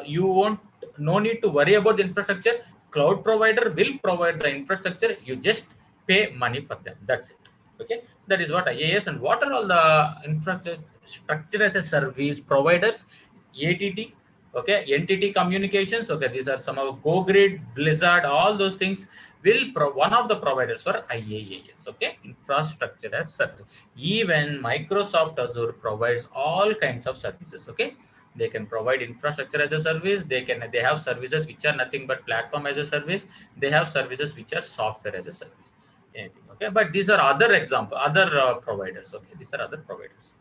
you won't, no need to worry about the infrastructure. Cloud provider will provide the infrastructure. You just pay money for them. That's it. Okay, that is what IaaS. And what are all the infrastructure as a service providers? ATT. Okay, NTT Communications. Okay, these are some of GoGrid, Blizzard, all those things will one of the providers for IaaS. Okay, infrastructure as service. Even Microsoft Azure provides all kinds of services. Okay, they can provide infrastructure as a service. They have services which are nothing but platform as a service. They have services which are software as a service. Anything. Okay, but these are other example, other providers. Okay, these are other providers.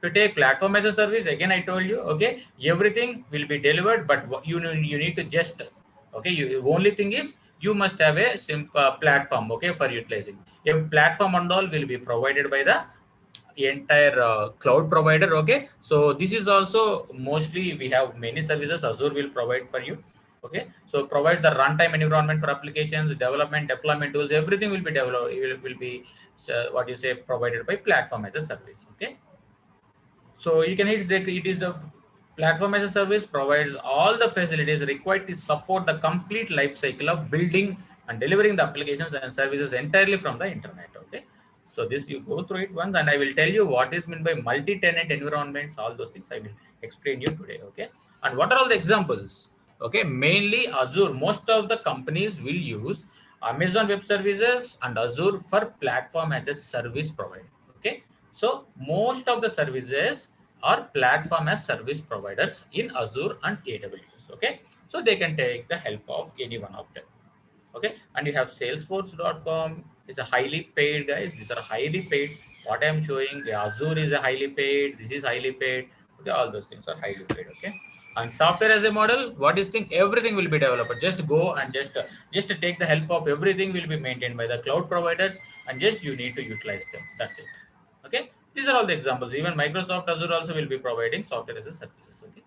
To take platform as a service, again I told you, okay, everything will be delivered, but you need to just, okay, you only thing is you must have a simple platform, okay, for utilizing. A platform and all will be provided by the entire cloud provider. Okay, so this is also mostly we have many services Azure will provide for you. Okay, so provides the runtime environment for applications, development, deployment tools, everything will be developed, will be what you say, provided by platform as a service. Okay, so you can hit that it is a platform as a service provides all the facilities required to support the complete life cycle of building and delivering the applications and services entirely from the internet. Okay. So this you go through it once and I will tell you what is meant by multi-tenant environments, all those things I will explain you today. Okay. And what are all the examples? Okay. Mainly Azure. Most of the companies will use Amazon Web Services and Azure for platform as a service provider. Okay. So most of the services are platform as service providers in Azure and AWS. Okay, so they can take the help of any one of them. Okay, and you have Salesforce.com is a highly paid, guys. These are highly paid. What I am showing, the Azure is a highly paid. This is highly paid. Okay, all those things are highly paid. Okay, and software as a model, what is thing? Everything will be developed. Just go and just to take the help of everything will be maintained by the cloud providers, and just you need to utilize them. That's it. Okay, these are all the examples. Even Microsoft Azure also will be providing software as a services. Okay,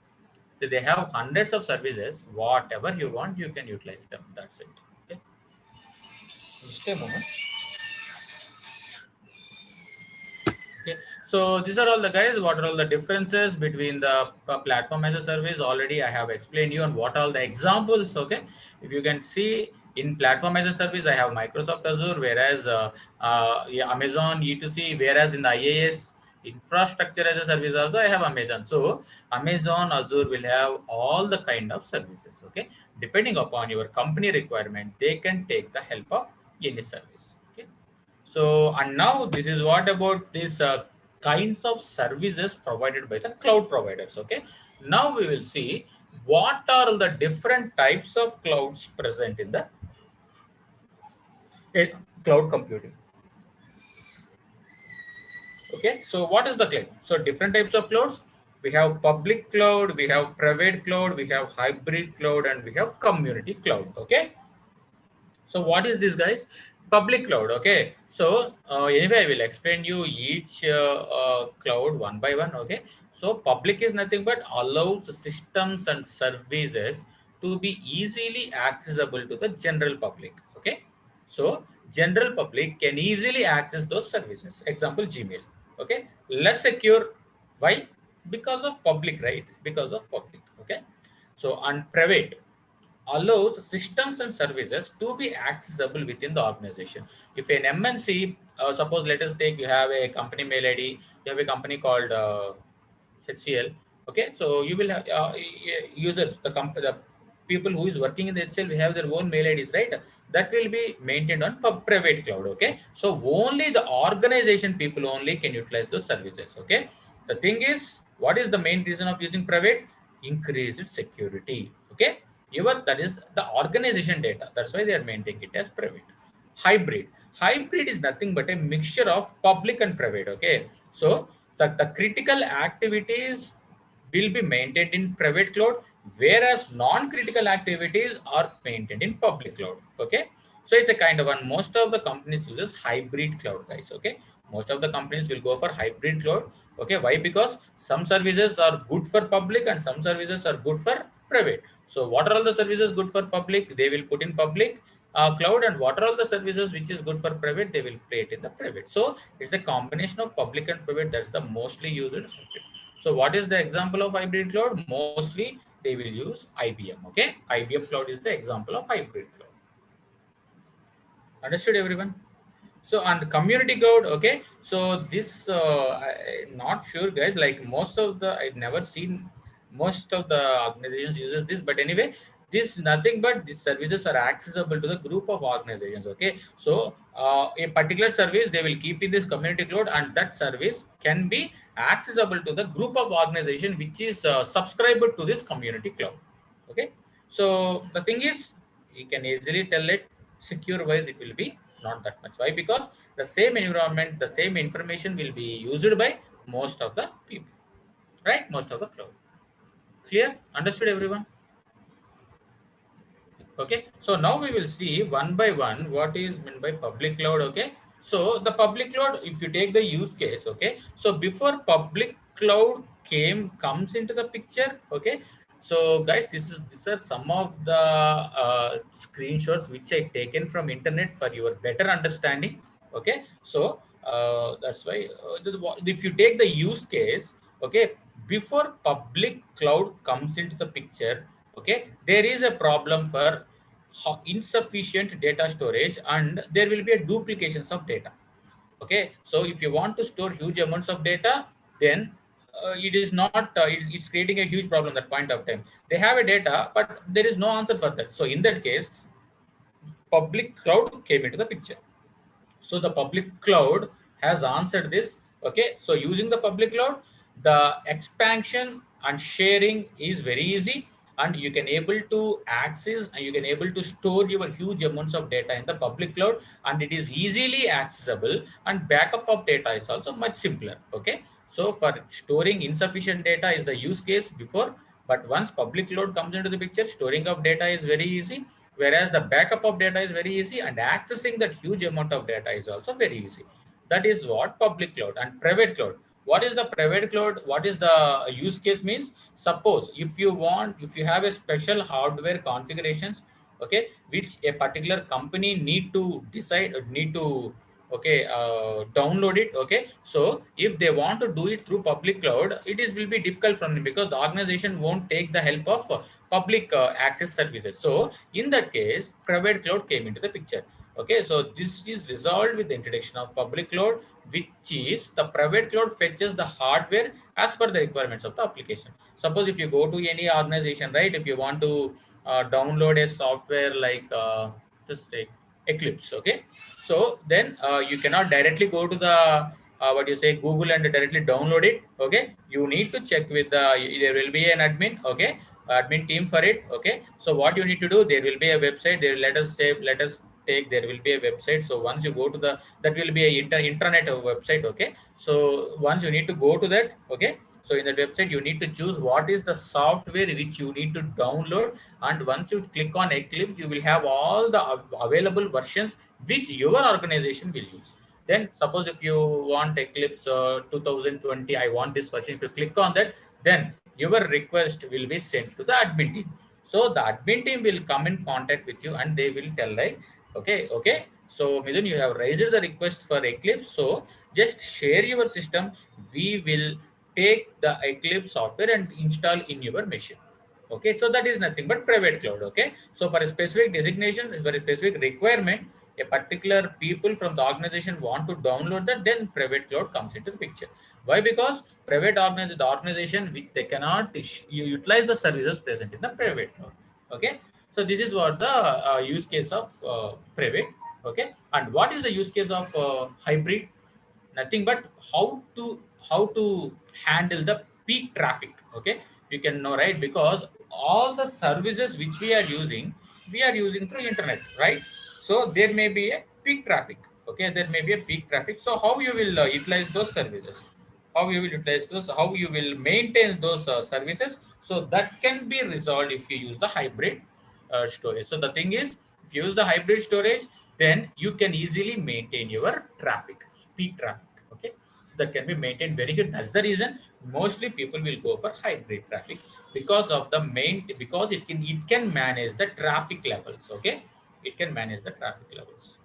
so they have hundreds of services. Whatever you want, you can utilize them. That's it. Okay. Just a moment. Okay, so these are all the guys. What are all the differences between the platform as a service? Already I have explained you on what are all the examples. Okay, if you can see in platform as a service, I have Microsoft Azure, whereas yeah, Amazon E2C, whereas in the IaaS infrastructure as a service also I have Amazon. So Amazon Azure will have all the kind of services. Okay, depending upon your company requirement, they can take the help of any service. Okay. So, and now this is what about these kinds of services provided by the cloud providers. Okay. Now we will see what are the different types of clouds present in the in cloud computing. Okay. So, what is the cloud? So, different types of clouds. We have public cloud, we have private cloud, we have hybrid cloud, and we have community cloud. Okay. So what is this, guys? Public cloud. Okay. So anyway, I will explain you each cloud one by one. Okay. So public is nothing but allows systems and services to be easily accessible to the general public. Okay. So general public can easily access those services. Example, Gmail. Okay. Less secure. Why? Because of public, right? Because of public. Okay. So and private allows systems and services to be accessible within the organization. If an MNC, suppose let us take you have a company mail ID, you have a company called HCL. Okay, so you will have users, the people who is working in the HCL, we have their own mail IDs, right? That will be maintained on private cloud. Okay, so only the organization people only can utilize those services. Okay, the thing is, what is the main reason of using private? Increased security. Okay, your that is the organization data. That's why they are maintaining it as private. Hybrid. Hybrid is nothing but a mixture of public and private. Okay, so the critical activities will be maintained in private cloud, whereas non-critical activities are maintained in public cloud. Okay, so it's a kind of one. Most of the companies uses hybrid cloud, guys. Okay, most of the companies will go for hybrid cloud. Okay, why? Because some services are good for public and some services are good for private. So what are all the services good for public? They will put in public cloud, and what are all the services which is good for private? They will play it in the private. So it's a combination of public and private. That's the mostly used hybrid. So what is the example of hybrid cloud? Mostly they will use IBM. Okay, IBM cloud is the example of hybrid cloud. Understood, everyone? So and community cloud. Okay, so this I'm not sure, guys, like most of the I've never seen most of the organizations uses this, but anyway, this nothing but these services are accessible to the group of organizations. Okay, so a particular service they will keep in this community cloud, and that service can be accessible to the group of organization which is subscribed to this community cloud. Okay, so the thing is, you can easily tell it secure wise it will be not that much. Why? Because the same environment, the same information will be used by most of the people, right? Most of the cloud. Clear? Understood, everyone? Okay, so now we will see one by one what is meant by public cloud. Okay, so the public cloud, if you take the use case, okay, so before public cloud comes into the picture. Okay, so guys, these are some of the screenshots which I taken from internet for your better understanding. Okay, so that's why if you take the use case, okay, before public cloud comes into the picture, okay, there is a problem for insufficient data storage, and there will be a duplications of data. Okay, so if you want to store huge amounts of data, then it is not it's creating a huge problem at that point of time. They have a data, but there is no answer for that. So in that case, public cloud came into the picture. So the public cloud has answered this. Okay, so using the public cloud, the expansion and sharing is very easy, and you can able to access and you can able to store your huge amounts of data in the public cloud, and it is easily accessible, and backup of data is also much simpler. Okay, so for storing insufficient data is the use case before, but once public cloud comes into the picture, storing of data is very easy, whereas the backup of data is very easy, and accessing that huge amount of data is also very easy. That is what public cloud. And private cloud, what is the private cloud? What is the use case means? Suppose if you have a special hardware configurations, okay, which a particular company need to decide, need to, okay, download it. Okay, so if they want to do it through public cloud, it is will be difficult from them because the organization won't take the help of public access services. So in that case, private cloud came into the picture. Okay, so this is resolved with the introduction of public cloud, which is the private cloud fetches the hardware as per the requirements of the application. Suppose if you go to any organization, right, if you want to download a software like just take Eclipse, okay, so then you cannot directly go to the what you say Google and directly download it. Okay, you need to check with the, there will be an admin, okay, admin team for it. Okay, so what you need to do, there will be a website there, let us say, let us take, there will be a website. So once you go to the, that will be a internet website. Okay, so once you need to go to that. Okay, so in the website you need to choose what is the software which you need to download, and once you click on Eclipse, you will have all the available versions which your organization will use. Then suppose if you want Eclipse 2020, I want this version, if you click on that, then your request will be sent to the admin team. So the admin team will come in contact with you and they will tell, like, okay, so Midun, you have raised the request for Eclipse, so just share your system, we will take the Eclipse software and install in your machine. Okay, so that is nothing but private cloud. Okay, so for a specific designation, for a specific requirement, a particular people from the organization want to download that, then private cloud comes into the picture. Why? Because private the organization, which they cannot utilize the services present in the private cloud. Okay, so this is what the use case of private. Okay, and what is the use case of hybrid? Nothing but how to handle the peak traffic. Okay, you can know, right, because all the services which we are using through internet, right? So there may be a peak traffic. Okay, there may be a peak traffic. So how you will utilize those services, how you will utilize those, how you will maintain those services, so that can be resolved if you use the hybrid storage. So the thing is, if you use the hybrid storage, then you can easily maintain your traffic, peak traffic. Okay, so that can be maintained very good. That's the reason mostly people will go for hybrid traffic, because of the main, because it can manage the traffic levels. Okay, it can manage the traffic levels.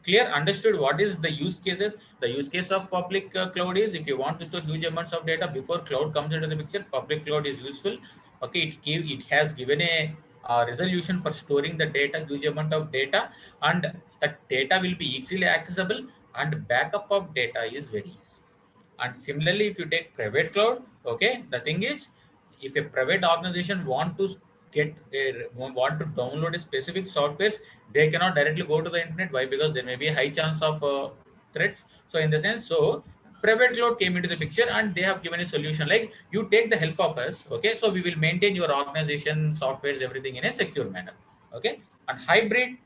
Clear? Understood? What is the use cases? The use case of public cloud is, if you want to store huge amounts of data before cloud comes into the picture, public cloud is useful. Okay, it has given a resolution for storing the data, huge amount of data, and that data will be easily accessible, and backup of data is very easy. And similarly, if you take private cloud, okay, the thing is, if a private organization want to download a specific softwares, they cannot directly go to the internet. Why? Because there may be a high chance of threats. So in the sense, so private cloud came into the picture and they have given a solution like, you take the help of us. Okay, so we will maintain your organization softwares, everything in a secure manner. Okay, and hybrid,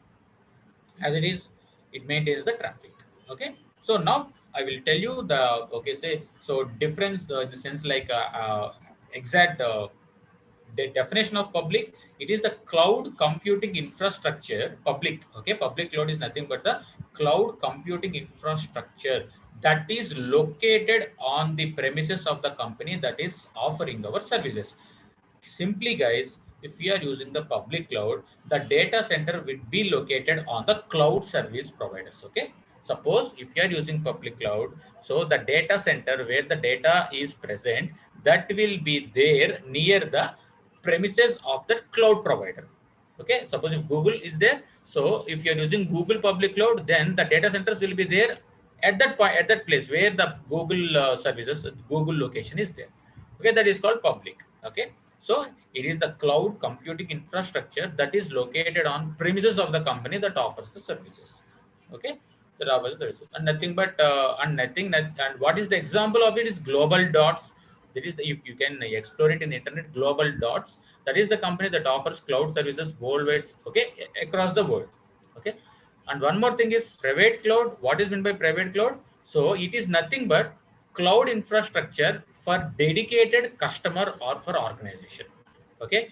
as it is, it maintains the traffic. Okay, so now I will tell you the, okay, say, so difference in the sense like exact definition of public. It is the cloud computing infrastructure. Public, okay, public cloud is nothing but the cloud computing infrastructure that is located on the premises of the company that is offering our services. Simply, guys, if we are using the public cloud, the data center will be located on the cloud service providers. Okay. Suppose if you are using public cloud, so the data center where the data is present, that will be there near the premises of the cloud provider. Okay. Suppose if Google is there, so if you are using Google public cloud, then the data centers will be there at that point, at that place where the Google services, Google location is there. Okay, that is called public. Okay, so it is the cloud computing infrastructure that is located on premises of the company that offers the services. Okay, that offers the services, and nothing but and what is the example of it is global dots. That is if you can explore it in the internet, global dots, that is the company that offers cloud services worldwide. Okay, across the world. Okay, and one more thing is private cloud. What is meant by private cloud? So it is nothing but cloud infrastructure for dedicated customer or for organization. Okay,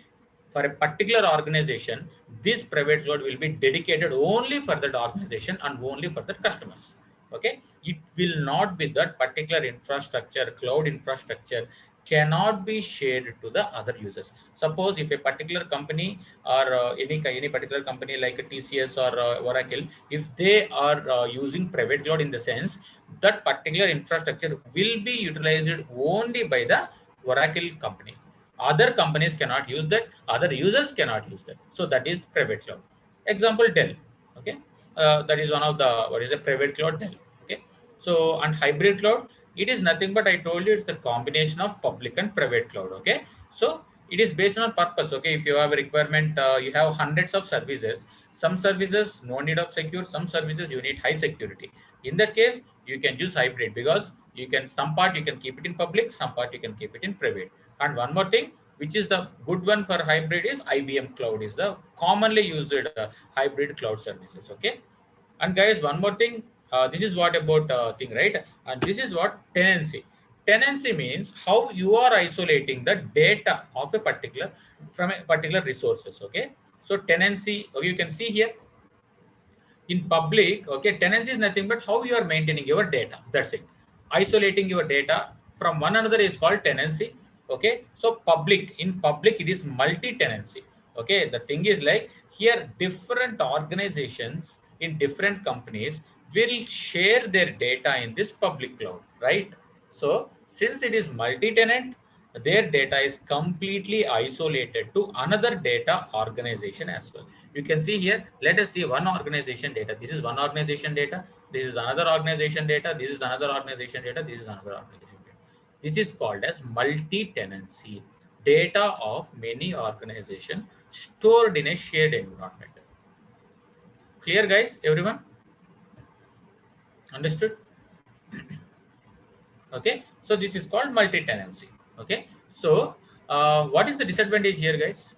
for a particular organization, this private cloud will be dedicated only for that organization and only for the customers. Okay, it will not be that particular infrastructure, cloud infrastructure cannot be shared to the other users. Suppose if a particular company or any particular company like a TCS or Oracle, if they are using private cloud, in the sense that particular infrastructure will be utilized only by the Oracle company. Other companies cannot use that, other users cannot use that. So that is private cloud. Example, Dell. Okay, that is one of the, what is a private cloud, Dell. Okay, so and hybrid cloud, it is nothing but, I told you, it's the combination of public and private cloud. Okay, so it is based on purpose. Okay, if you have a requirement, you have hundreds of services. Some services no need of secure, some services you need high security. In that case, you can use hybrid, because you can, some part you can keep it in public, some part you can keep it in private. And one more thing, which is the good one for hybrid, is IBM Cloud is the commonly used hybrid cloud services. Okay, and guys, one more thing, this is what about thing, right? And this is what tenancy. Tenancy means how you are isolating the data of a particular, from a particular resources. Okay, so tenancy, okay, you can see here in public. Okay, tenancy is nothing but how you are maintaining your data, that's it. Isolating your data from one another is called tenancy. Okay, so public, in public it is multi-tenancy. Okay, the thing is like, here different organizations in different companies will share their data in this public cloud, right? So since it is multi-tenant, their data is completely isolated to another data organization as well. You can see here, let us see one organization data. This is one organization data, this is another organization data, this is another organization data, this is another organization data. This is called as multi-tenancy, data of many organizations stored in a shared environment. Clear, guys? Everyone understood? Okay, so this is called multi-tenancy. Okay, so what is the disadvantage here, guys?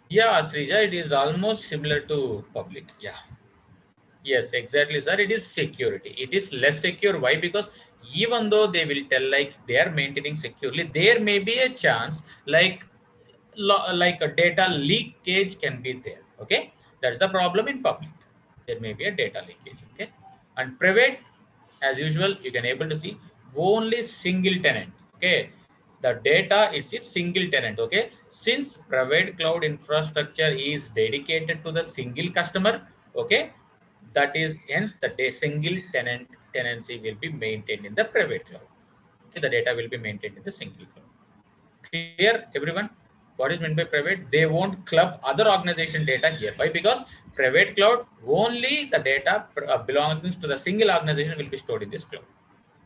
Yeah, Srija, it is almost similar to public. Yeah. Yes, exactly, sir. It is security. It is less secure. Why? Because even though they will tell like they are maintaining securely, there may be a chance like like a data leakage can be there. Okay, that's the problem in public. There may be a data leakage. Okay, and private, as usual, you can able to see only single tenant. Okay, the data, it's a single tenant. Okay, since private cloud infrastructure is dedicated to the single customer. Okay, that is hence the single tenant tenancy will be maintained in the private cloud. Okay, the data will be maintained in the single cloud. Clear, everyone? What is meant by private? They won't club other organization data here. Why? Because private cloud, only the data belongs to the single organization will be stored in this cloud.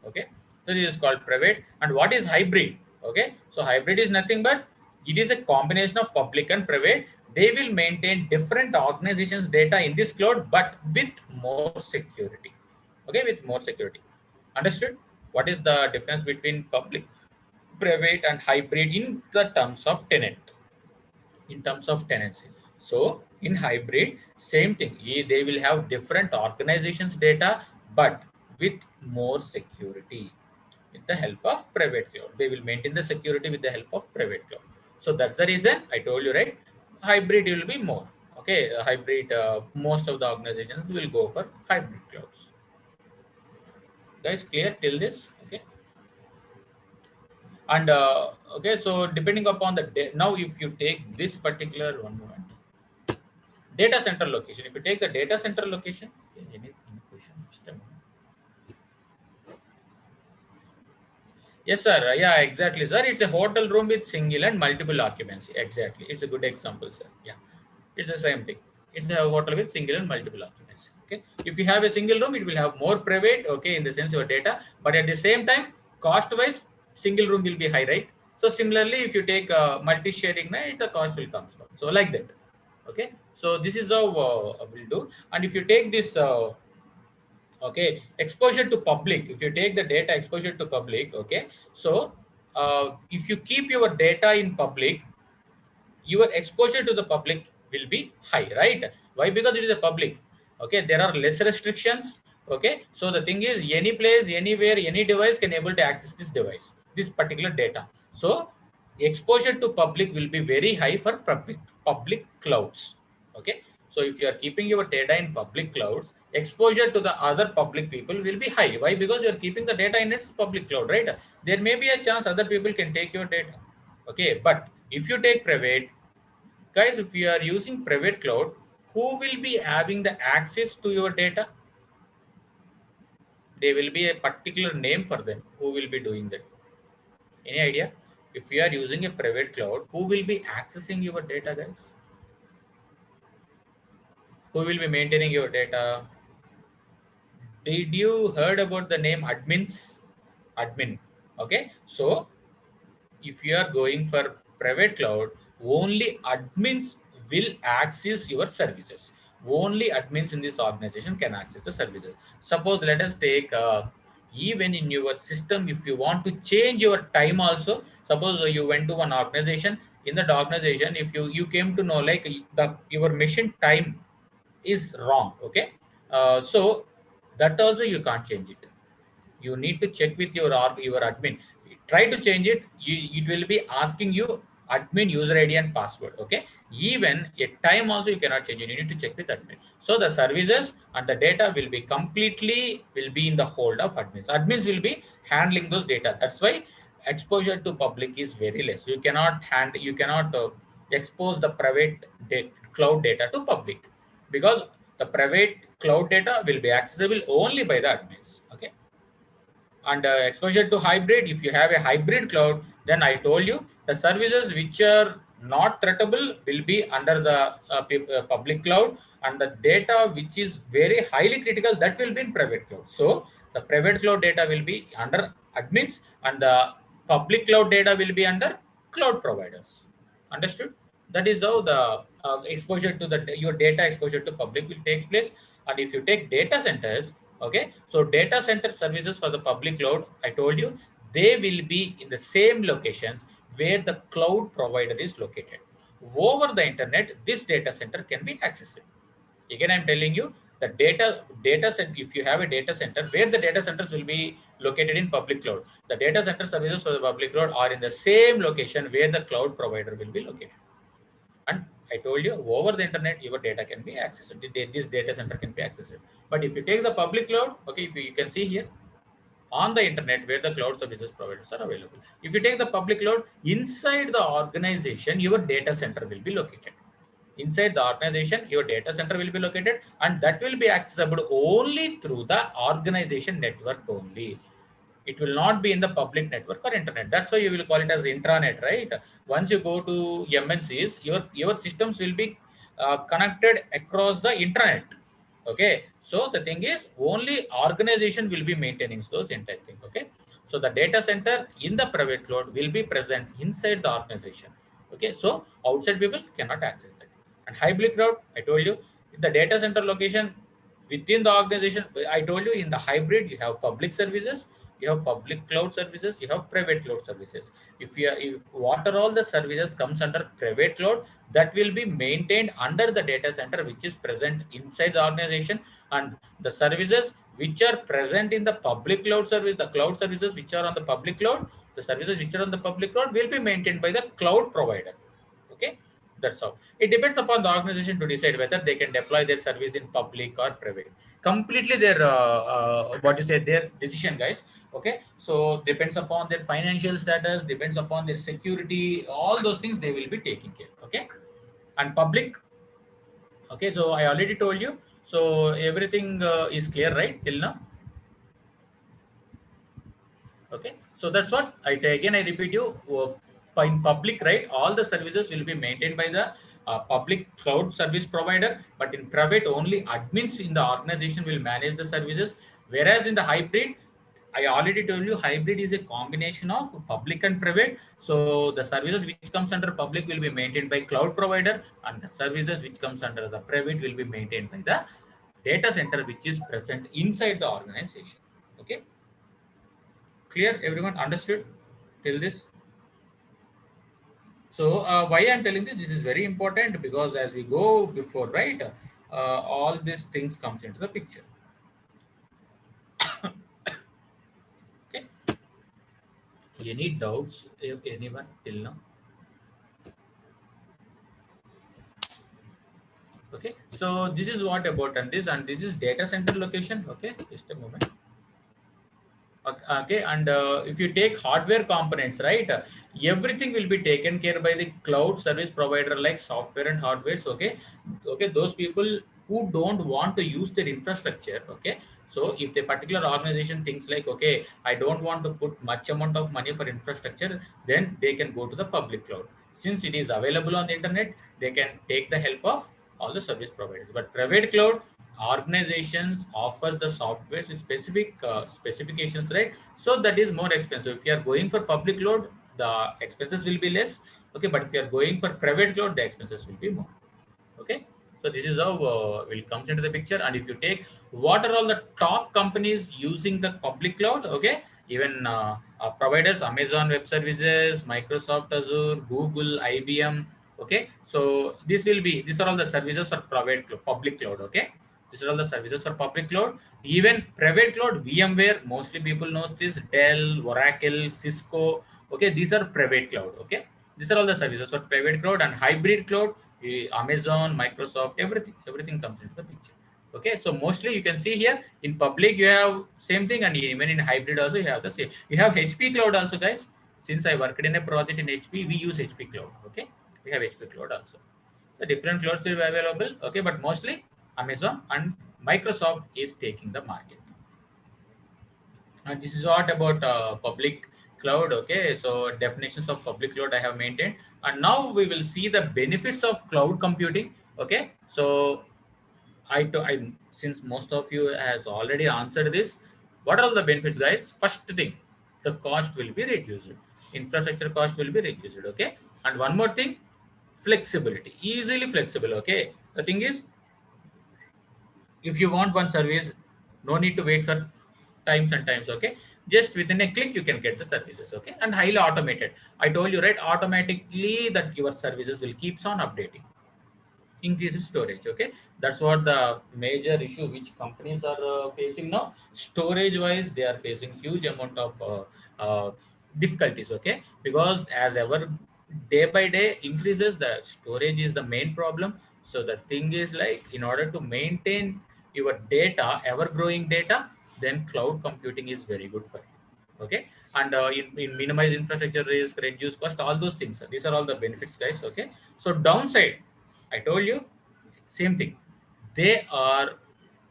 Okay, so this is called private. And what is hybrid? Okay, so hybrid is nothing but, it is a combination of public and private. They will maintain different organizations data in this cloud, but with more security. Okay, with more security. Understood? What is the difference between public, private and hybrid in the terms of tenant, in terms of tenancy? So in hybrid, same thing, they will have different organizations data, but with more security. With the help of private cloud, they will maintain the security with the help of private cloud. So that's the reason I told you, right? Hybrid will be more. Okay, hybrid, most of the organizations will go for hybrid clouds. Guys, clear till this? Okay. And okay, so depending upon the now, if you take this particular, one moment, data center location, if you take the data center location, okay, any question? Just a moment. Yes, sir. Yeah, exactly, sir. It's a hotel room with single and multiple occupancy. Exactly, it's a good example, sir. Yeah, it's the same thing. It's a hotel with single and multiple occupancy. Okay, if you have a single room, it will have more private. Okay, in the sense your data, but at the same time, cost wise, single room will be high, right? So similarly, if you take multi-sharing, right, the cost will come down. So like that. Okay, so this is how we'll do. And if you take this okay, exposure to public, if you take the data exposure to public, okay, so if you keep your data in public, your exposure to the public will be high, right? Why? Because it is a public. Okay, there are less restrictions. Okay, so the thing is, any place, anywhere, any device can able to access this device, this particular data. So exposure to public will be very high for public clouds. Okay, so if you are keeping your data in public clouds, exposure to the other public people will be high. Why? Because you're keeping the data in its public cloud, right? There may be a chance other people can take your data. Okay, but if you take private, guys, if you are using private cloud, who will be having the access to your data? There will be a particular name for them who will be doing that. Any idea? If you are using a private cloud, who will be accessing your data, guys? Who will be maintaining your data? Did you heard about the name admins? Admin. Okay, so if you are going for private cloud, only admins will access your services. Only admins in this organization can access the services. Suppose let us take even in your system, if you want to change your time also, suppose you went to one organization, in that organization, if you came to know like your machine time is wrong, okay, so that also you can't change it. You need to check with your admin. Try to change it. It will be asking you admin user ID and password. Okay, even a time also you cannot change it. You need to check with admin. So the services and the data will be completely will be in the hold of admins. Admins will be handling those data. That's why exposure to public is very less. You cannot expose the private cloud data to public, because the private cloud data will be accessible only by the admins. Okay, and exposure to hybrid, if you have a hybrid cloud, then I told you the services which are not threatable will be under the public cloud, and the data which is very highly critical, that will be in private cloud. So the private cloud data will be under admins, and the public cloud data will be under cloud providers. Understood? That is how the exposure to the your data exposure to public will take place. And if you take data centers, okay, so data center services for the public cloud, I told you, they will be in the same locations where the cloud provider is located. Over the internet, this data center can be accessed. Again, I'm telling you, the data center, if you have a data center, where the data centers will be located in public cloud, the data center services for the public cloud are in the same location where the cloud provider will be located. And I told you, over the internet, your data can be accessed. This data center can be accessed. But if you take the public cloud, okay, if you can see here, on the internet where the cloud services providers are available. If you take the public cloud, inside the organization, your data center will be located. Inside the organization, your data center will be located, and that will be accessible only through the organization network only. It will not be in the public network or internet. That's why you will call it as intranet, right? Once you go to MNCs, your systems will be connected across the intranet. Okay, so the thing is, only organization will be maintaining those entire thing. Okay, so the data center in the private cloud will be present inside the organization. Okay, so outside people cannot access that. And hybrid cloud, I told you, the data center location within the organization. I told you, in the hybrid, you have public services, you have public cloud services, you have private cloud services. If what are all the services comes under private cloud, that will be maintained under the data center which is present inside the organization. And the services which are present in the public cloud service, the cloud services which are on the public cloud, the services which are on the public cloud will be maintained by the cloud provider. Okay, that's how. It depends upon the organization to decide whether they can deploy their service in public or private. Completely their what you say, their decision, guys. Okay, so depends upon their financial status, depends upon their security, all those things they will be taking care. Okay, and public. Okay, so I already told you. So everything is clear, right, till now? Okay, so that's what again I repeat you, in public, right, all the services will be maintained by the public cloud service provider, but in private, only admins in the organization will manage the services. Whereas in the hybrid, I already told you, hybrid is a combination of public and private. So the services which comes under public will be maintained by cloud provider, and the services which comes under the private will be maintained by the data center which is present inside the organization. Okay, clear? Everyone understood till this? So why I'm telling this is very important, because as we go before, right, all these things comes into the picture. Okay, any doubts, if anyone till now? Okay, so this is what about and this is data center location. Okay, just a moment. Okay, and if you take hardware components, right, everything will be taken care by the cloud service provider like software and hardware. Okay, okay, those people who don't want to use their infrastructure. Okay, so if the particular organization thinks like, okay, I don't want to put much amount of money for infrastructure, then they can go to the public cloud. Since it is available on the internet, they can take the help of all the service providers. But private cloud organizations offers the software with specific specifications, right? So that is more expensive. If you are going for public cloud, the expenses will be less. Okay, but if you are going for private cloud, the expenses will be more. Okay, so this is how will comes into the picture. And if you take what are all the top companies using the public cloud, okay, even providers, Amazon Web Services, Microsoft Azure, Google, IBM. Okay, so these are all the services for private public cloud. Okay, these are all the services for public cloud. Even private cloud, VMware, mostly people knows this, Dell, Oracle, Cisco. Okay, these are private cloud. Okay, these are all the services for private cloud. And hybrid cloud, Amazon, Microsoft, everything comes into the picture. Okay, so mostly you can see here in public you have same thing, and even in hybrid also you have the same. You have HP cloud also, guys. Since I worked in a project in HP, we use HP cloud. Okay, we have HP cloud also. The different clouds will be available. Okay, but mostly Amazon and Microsoft is taking the market. And this is what about public cloud. Okay, so definitions of public cloud I have maintained, and now we will see the benefits of cloud computing. Okay, so I since most of you has already answered this, what are all the benefits, guys? First thing, the cost will be reduced, infrastructure cost will be reduced. Okay, and one more thing, flexibility, easily flexible. Okay, the thing is, if you want one service, no need to wait for times and times. Okay, just within a click you can get the services. Okay, and highly automated. I told you, right, automatically that your services will keeps on updating, increases storage. Okay, that's what the major issue which companies are facing now. Storage wise, they are facing huge amount of difficulties. Okay, because as ever day by day increases, the storage is the main problem. So the thing is like, in order to maintain your data, ever growing data, then cloud computing is very good for you. Okay, and in minimize infrastructure risk, reduce cost, all those things, these are all the benefits, guys. Okay, so downside, I told you, same thing. They are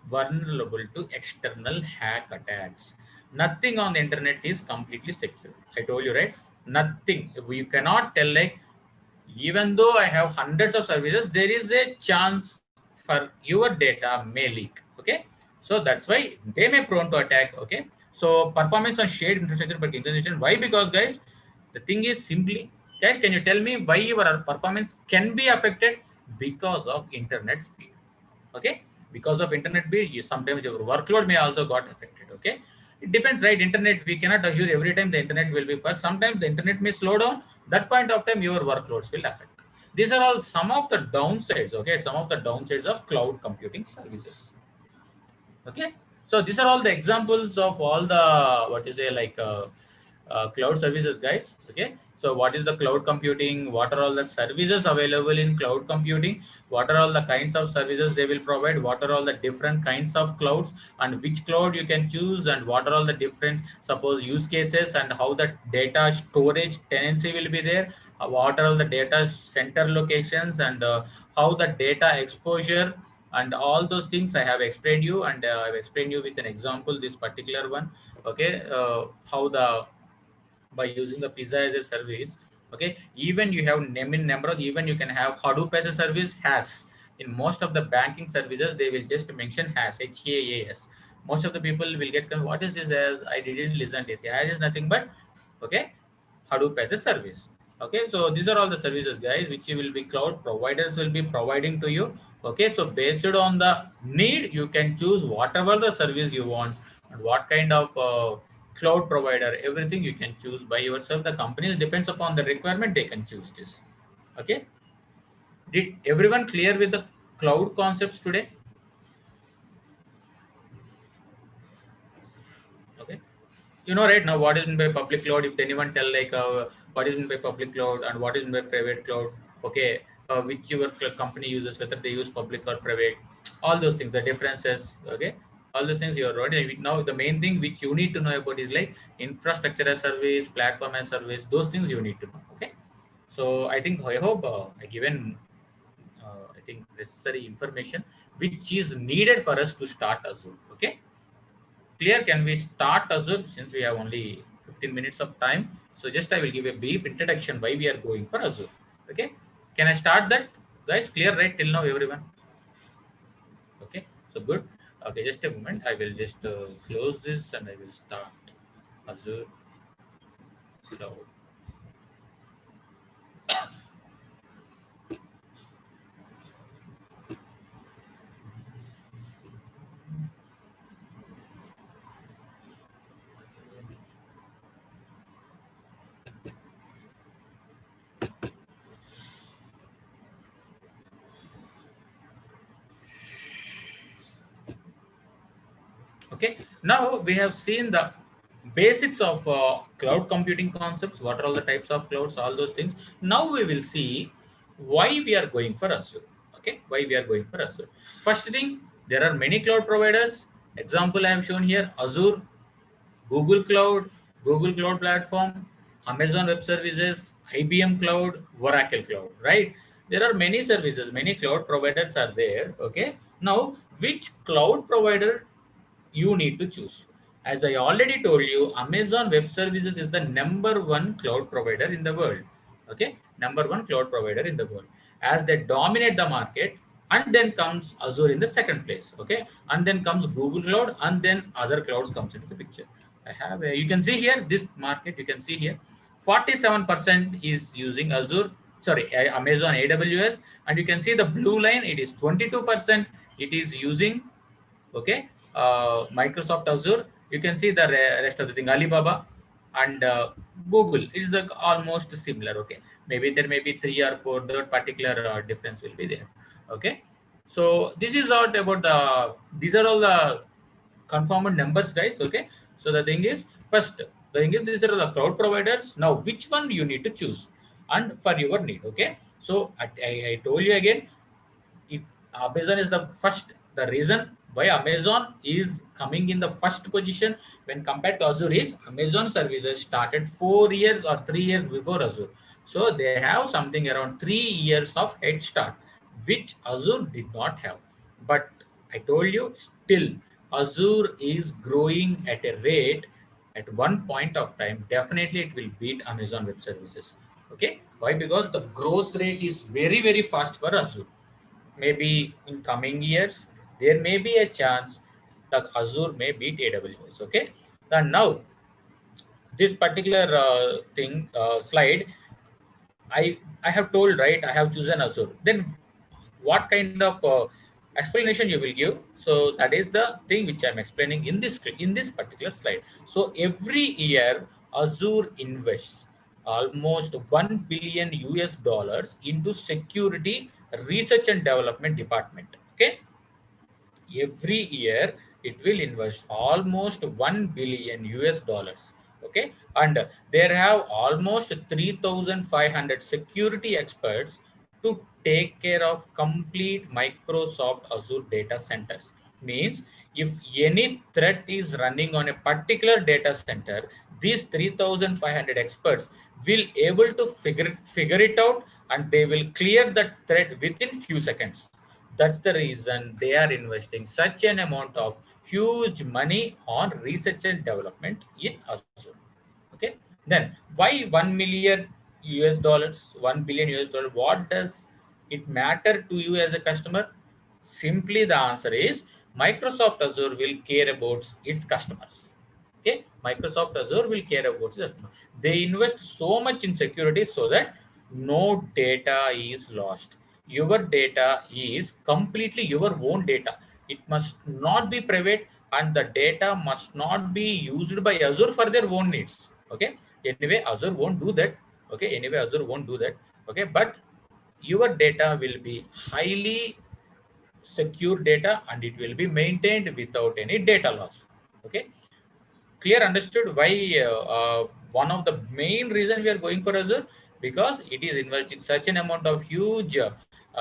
vulnerable to external hack attacks. Nothing on the internet is completely secure. I told you, right? Nothing. You cannot tell like, even though I have hundreds of services, there is a chance for your data may leak. Okay, so that's why they may prone to attack. Okay, so performance on shared infrastructure by organization. Why? Because, guys, the thing is simply, guys, can you tell me why your performance can be affected? Because of internet speed. Okay, because of internet speed, sometimes your workload may also got affected. Okay, it depends, right? Internet, we cannot assure every time the internet will be first. Sometimes the internet may slow down. That point of time, your workloads will affect. These are all some of the downsides. Okay, some of the downsides of cloud computing services. Okay, so these are all the examples of all the, what you say, like cloud services, guys. Okay, so what is the cloud computing? What are all the services available in cloud computing? What are all the kinds of services they will provide? What are all the different kinds of clouds, and which cloud you can choose, and what are all the different suppose use cases, and how the data storage tenancy will be there? What are all the data center locations, and how the data exposure, and all those things I have explained you, and I've explained you with an example, this particular one. Okay, how the, by using the pizza as a service. Okay, even you have name in number, even you can have Hadoop as a service, has. In most of the banking services they will just mention has, HAAS. Most of the people will get what is this, as I didn't listen to this. Has is nothing but, okay, Hadoop as a service. Okay, so these are all the services, guys, which you will be cloud providers will be providing to you. Okay, so based on the need, you can choose whatever the service you want, and what kind of cloud provider, everything you can choose by yourself. The companies depends upon the requirement, they can choose this. Okay, did everyone clear with the cloud concepts today? Okay, you know right now what is meant by public cloud. If anyone tell like what is meant by public cloud and what is meant by private cloud. Okay, which your company uses, whether they use public or private, all those things, the differences, okay, all those things you are already. Now the main thing which you need to know about is like infrastructure as service, platform as service, those things you need to know. Okay, so I hope I given I think necessary information which is needed for us to start Azure. Okay, clear? Can we start Azure since we have only 15 minutes of time? So just I will give a brief introduction why we are going for Azure. Okay, can I start that, guys? Clear, right, till now, everyone? Okay, so good. Okay, just a moment. I will just close this and I will start Azure Cloud. Okay, now we have seen the basics of cloud computing concepts. What are all the types of clouds? All those things. Now we will see why we are going for Azure. Okay, why we are going for Azure. First thing, there are many cloud providers. Example I have shown here: Azure, Google Cloud, Google Cloud Platform, Amazon Web Services, IBM Cloud, Oracle Cloud, right? There are many services, many cloud providers are there. Okay. Now, which cloud provider you need to choose? As I already told you, Amazon Web Services is the number one cloud provider in the world. Okay, number one cloud provider in the world, as they dominate the market. And then comes Azure in the second place. Okay, and then comes Google Cloud, and then other clouds comes into the picture. I have you can see here this market. You can see here 47% is using Azure, sorry, Amazon AWS, and you can see the blue line, it is 22%, it is using, okay, Microsoft Azure. You can see the rest of the thing, Alibaba and Google. It is almost similar. Okay, maybe there may be three or four, that particular difference will be there. Okay, so this is all about the, these are all the confirmed numbers, guys. Okay, so the thing is, first the thing is, these are the cloud providers. Now which one you need to choose and for your need. Okay, so I told you again, it, Amazon is the first. The reason why Amazon is coming in the first position when compared to Azure is Amazon services started 4 years or 3 years before Azure. So they have something around 3 years of head start, which Azure did not have. But I told you, still Azure is growing at a rate. At one point of time, definitely it will beat Amazon Web Services. Okay, why? Because the growth rate is very, very fast for Azure. Maybe in coming years there may be a chance that Azure may beat AWS. Okay, and now this particular thing slide, I have told, right, I have chosen Azure. Then what kind of explanation you will give? So that is the thing which I'm explaining in this particular slide. So every year Azure invests almost 1 billion US dollars into security research and development department. Okay, every year it will invest almost 1 billion US dollars. Okay, and there have almost 3,500 security experts to take care of complete Microsoft Azure data centers. Means if any threat is running on a particular data center, these 3,500 experts will able to figure it out, and they will clear that threat within few seconds. That's the reason they are investing such an amount of huge money on research and development in Azure. Okay. Then why 1 million US dollars, 1 billion US dollar? What does it matter to you as a customer? Simply the answer is Microsoft Azure will care about its customers. Okay, Microsoft Azure will care about its customers. They invest so much in security so that no data is lost. Your data is completely your own data. It must not be private, and the data must not be used by Azure for their own needs. Okay, anyway Azure won't do that. Okay, anyway Azure won't do that. Okay, but your data will be highly secure data, and it will be maintained without any data loss. Okay, clear? Understood why one of the main reason we are going for Azure? because it is investing such an amount of huge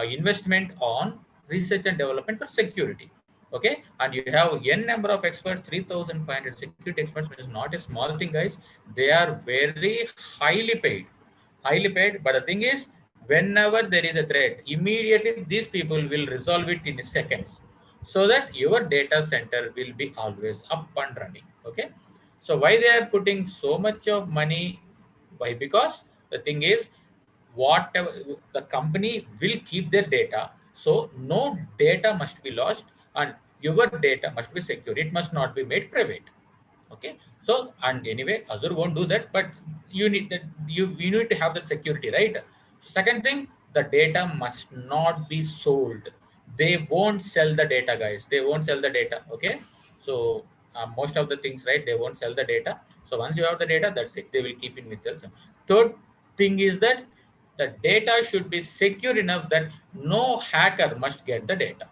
investment on research and development for security. Okay, and you have n number of experts, 3,500 security experts, which is not a small thing, guys. They are very highly paid, highly paid. But the thing is, whenever there is a threat, immediately these people will resolve it in seconds, so that your data center will be always up and running. Okay, so why they are putting so much of money? Why? Because the thing is, whatever the company will keep their data, so no data must be lost, and your data must be secure. It must not be made private. Okay, so and anyway Azure won't do that, but you need that, you need to have that security, right? Second thing, the data must not be sold. They won't sell the data, guys. They won't sell the data. Okay, so most of the things, right, they won't sell the data. So once you have the data, that's it, they will keep it with us. Third thing is that the data should be secure enough that no hacker must get the data.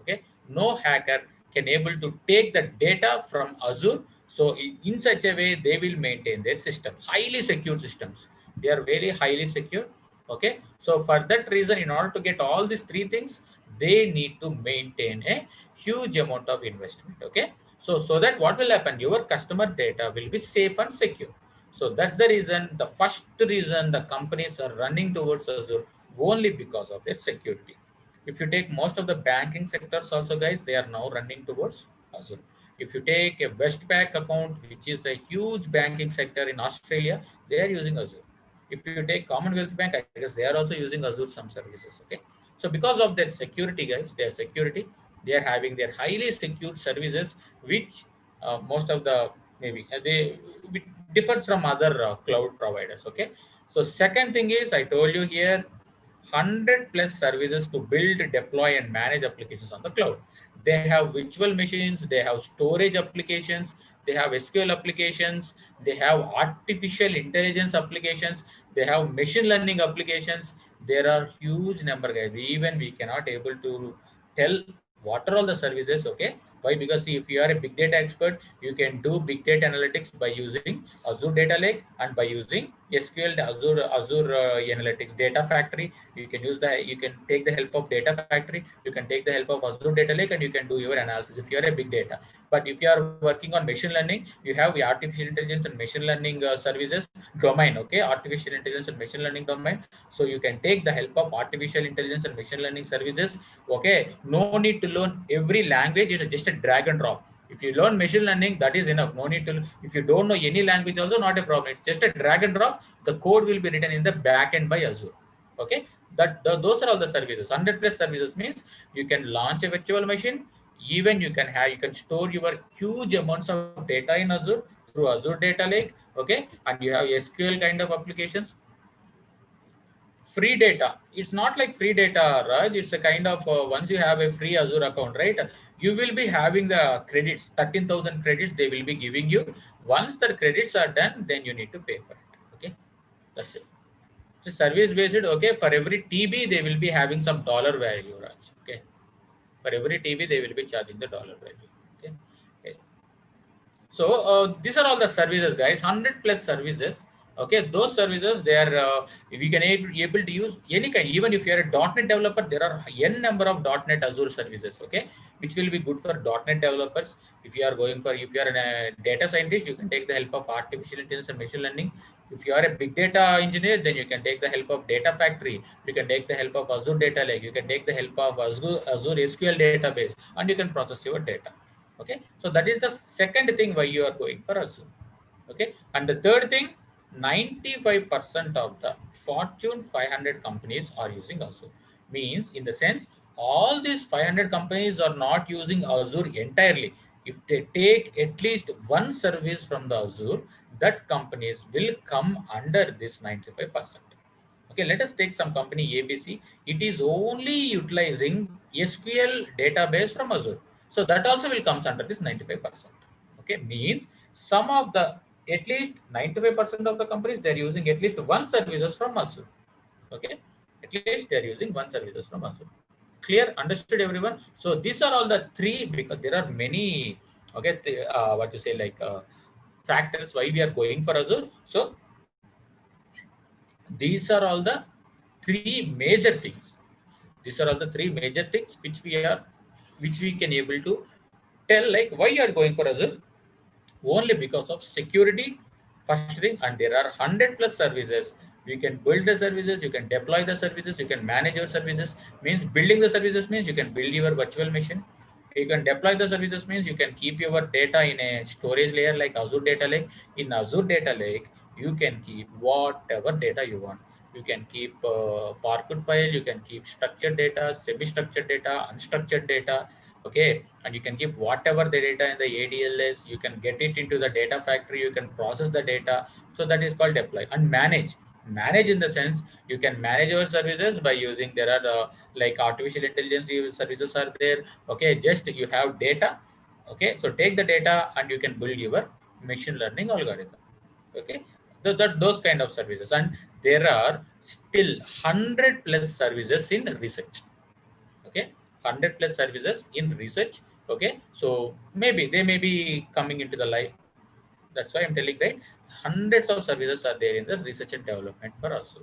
Okay, no hacker can able to take the data from Azure. So in such a way they will maintain their systems, highly secure systems. They are very highly secure. Okay, so for that reason, in order to get all these three things, they need to maintain a huge amount of investment. Okay, so that what will happen, your customer data will be safe and secure. So that's the reason, the first reason the companies are running towards Azure, only because of their security. If you take most of the banking sectors also, guys, they are now running towards Azure. If you take a Westpac account, which is a huge banking sector in Australia, they are using Azure. If you take Commonwealth Bank, I guess they are also using Azure some services. Okay, so because of their security, guys, their security, they are having their highly secured services, which most of the maybe they it differs from other cloud providers. Okay, so second thing is, I told you here, 100 plus services to build, deploy, and manage applications on the cloud. They have virtual machines, they have storage applications, they have SQL applications, they have artificial intelligence applications, they have machine learning applications. There are huge number, guys. Even we cannot able to tell what are all the services. Okay, why? Because see, if you are a big data expert, you can do big data analytics by using Azure Data Lake, and by using SQL, Azure Analytics Data Factory. You can use the, you can take the help of Data Factory. You can take the help of Azure Data Lake, and you can do your analysis if you are a big data. But if you are working on machine learning, you have the artificial intelligence and machine learning services domain. Okay, artificial intelligence and machine learning domain. So you can take the help of artificial intelligence and machine learning services. Okay, no need to learn every language. It's just a drag and drop. If you learn machine learning, that is enough. No need to. If you don't know any language, also not a problem. It's just a drag and drop. The code will be written in the backend by Azure. Okay, those are all the services. 100 plus services means you can launch a virtual machine. Even you can store your huge amounts of data in Azure through Azure Data Lake. Okay, and you have SQL kind of applications. Free data, it's not like free data, Raj. It's a kind of once you have a free Azure account, right, you will be having the credits, 13,000 credits they will be giving you. Once the credits are done, then you need to pay for it. Okay, that's it. It's service based. Okay, for every TB they will be having some dollar value, Raj. Okay, for every TB they will be charging the dollar value. Okay, okay. So these are all the services, guys. 100 plus services. Okay, those services, they are we can able to use any kind. Even if you are a .NET developer, there are n number of .NET Azure services. Okay, which will be good for .NET developers. If you are going for, if you are a data scientist, you can take the help of artificial intelligence and machine learning. If you are a big data engineer, then you can take the help of Data Factory. You can take the help of Azure Data Lake. You can take the help of Azure SQL database, and you can process your data. Okay, so that is the second thing why you are going for Azure. Okay, and the third thing, 95% of the Fortune 500 companies are using Azure. Means, in the sense, all these 500 companies are not using Azure entirely. If they take at least one service from the Azure, that companies will come under this 95%. Okay, let us take some company ABC. It is only utilizing SQL database from Azure. So that also will comes under this 95%. Okay, means some of the, at least 95% of the companies, they're using at least one services from Azure. Okay, at least they're using one services from Azure. Clear? Understood, everyone? So these are all the three, because there are many, okay, what you say, like factors why we are going for Azure. So These are all the three major things. These are all the three major things which we can able to tell, like, why you are going for Azure. Only because of security, first thing, and there are 100 plus services. You can build the services, you can deploy the services, you can manage your services. Means building the services means you can build your virtual machine. You can deploy the services means you can keep your data in a storage layer like Azure Data Lake. In Azure Data Lake, you can keep whatever data you want. You can keep parquet file, you can keep structured data, semi-structured data, unstructured data. Okay, and you can keep whatever the data in the ADL is. You can get it into the data factory, you can process the data. So that is called deploy. And manage in the sense, you can manage your services by using, there are like artificial intelligence services are there. Okay, just you have data. Okay, so take the data and you can build your machine learning algorithm. Okay, those kind of services. And there are still 100 plus services in research. Okay, 100 plus services in research. Okay, so maybe they may be coming into the light. That's why I'm telling, right? Hundreds of services are there in the research and development for also.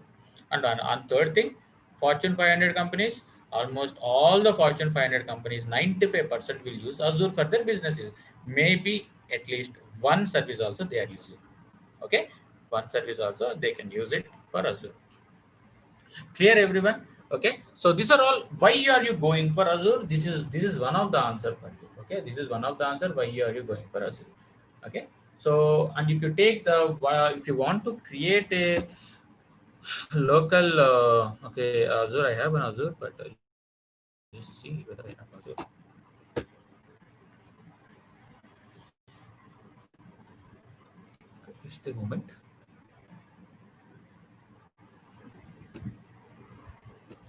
And on third thing, Fortune 500 companies, almost all the Fortune 500 companies, 95% will use Azure for their businesses. Maybe at least one service also they are using. Okay, one service also they can use it for Azure. Clear, everyone? Okay, so these are all, why are you going for Azure. This is one of the answer for you. Okay, this is one of the answer why are you going for Azure. Okay, so, and if you take the if you want to create a local okay, Azure, I have an Azure, but let's see whether I have Azure. Just a moment.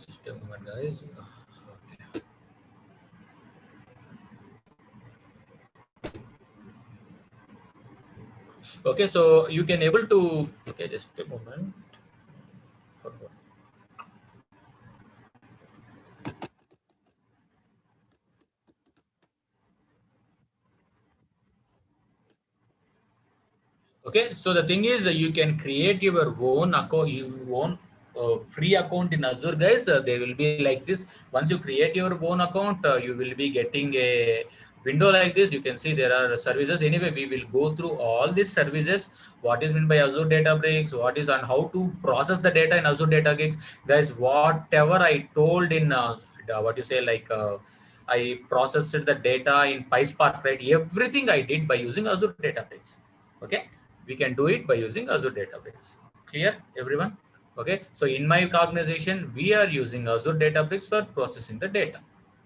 Just a moment, guys. Okay. Okay, so you can able to, okay, just a moment. Forgot. Okay, so the thing is, you can create your own account, your own free account in Azure, guys. They will be like this. Once you create your own account, you will be getting a window like this. You can see there are services. Anyway, we will go through all these services. What is meant by Azure Databricks? What is, and how to process the data in Azure Databricks, guys. Whatever I told in what you say, like. I processed the data in PySpark, right? Everything I did by using Azure Databricks. Okay, we can do it by using Azure Databricks. Clear, everyone? Okay, so in my organization, we are using Azure Databricks for processing the data.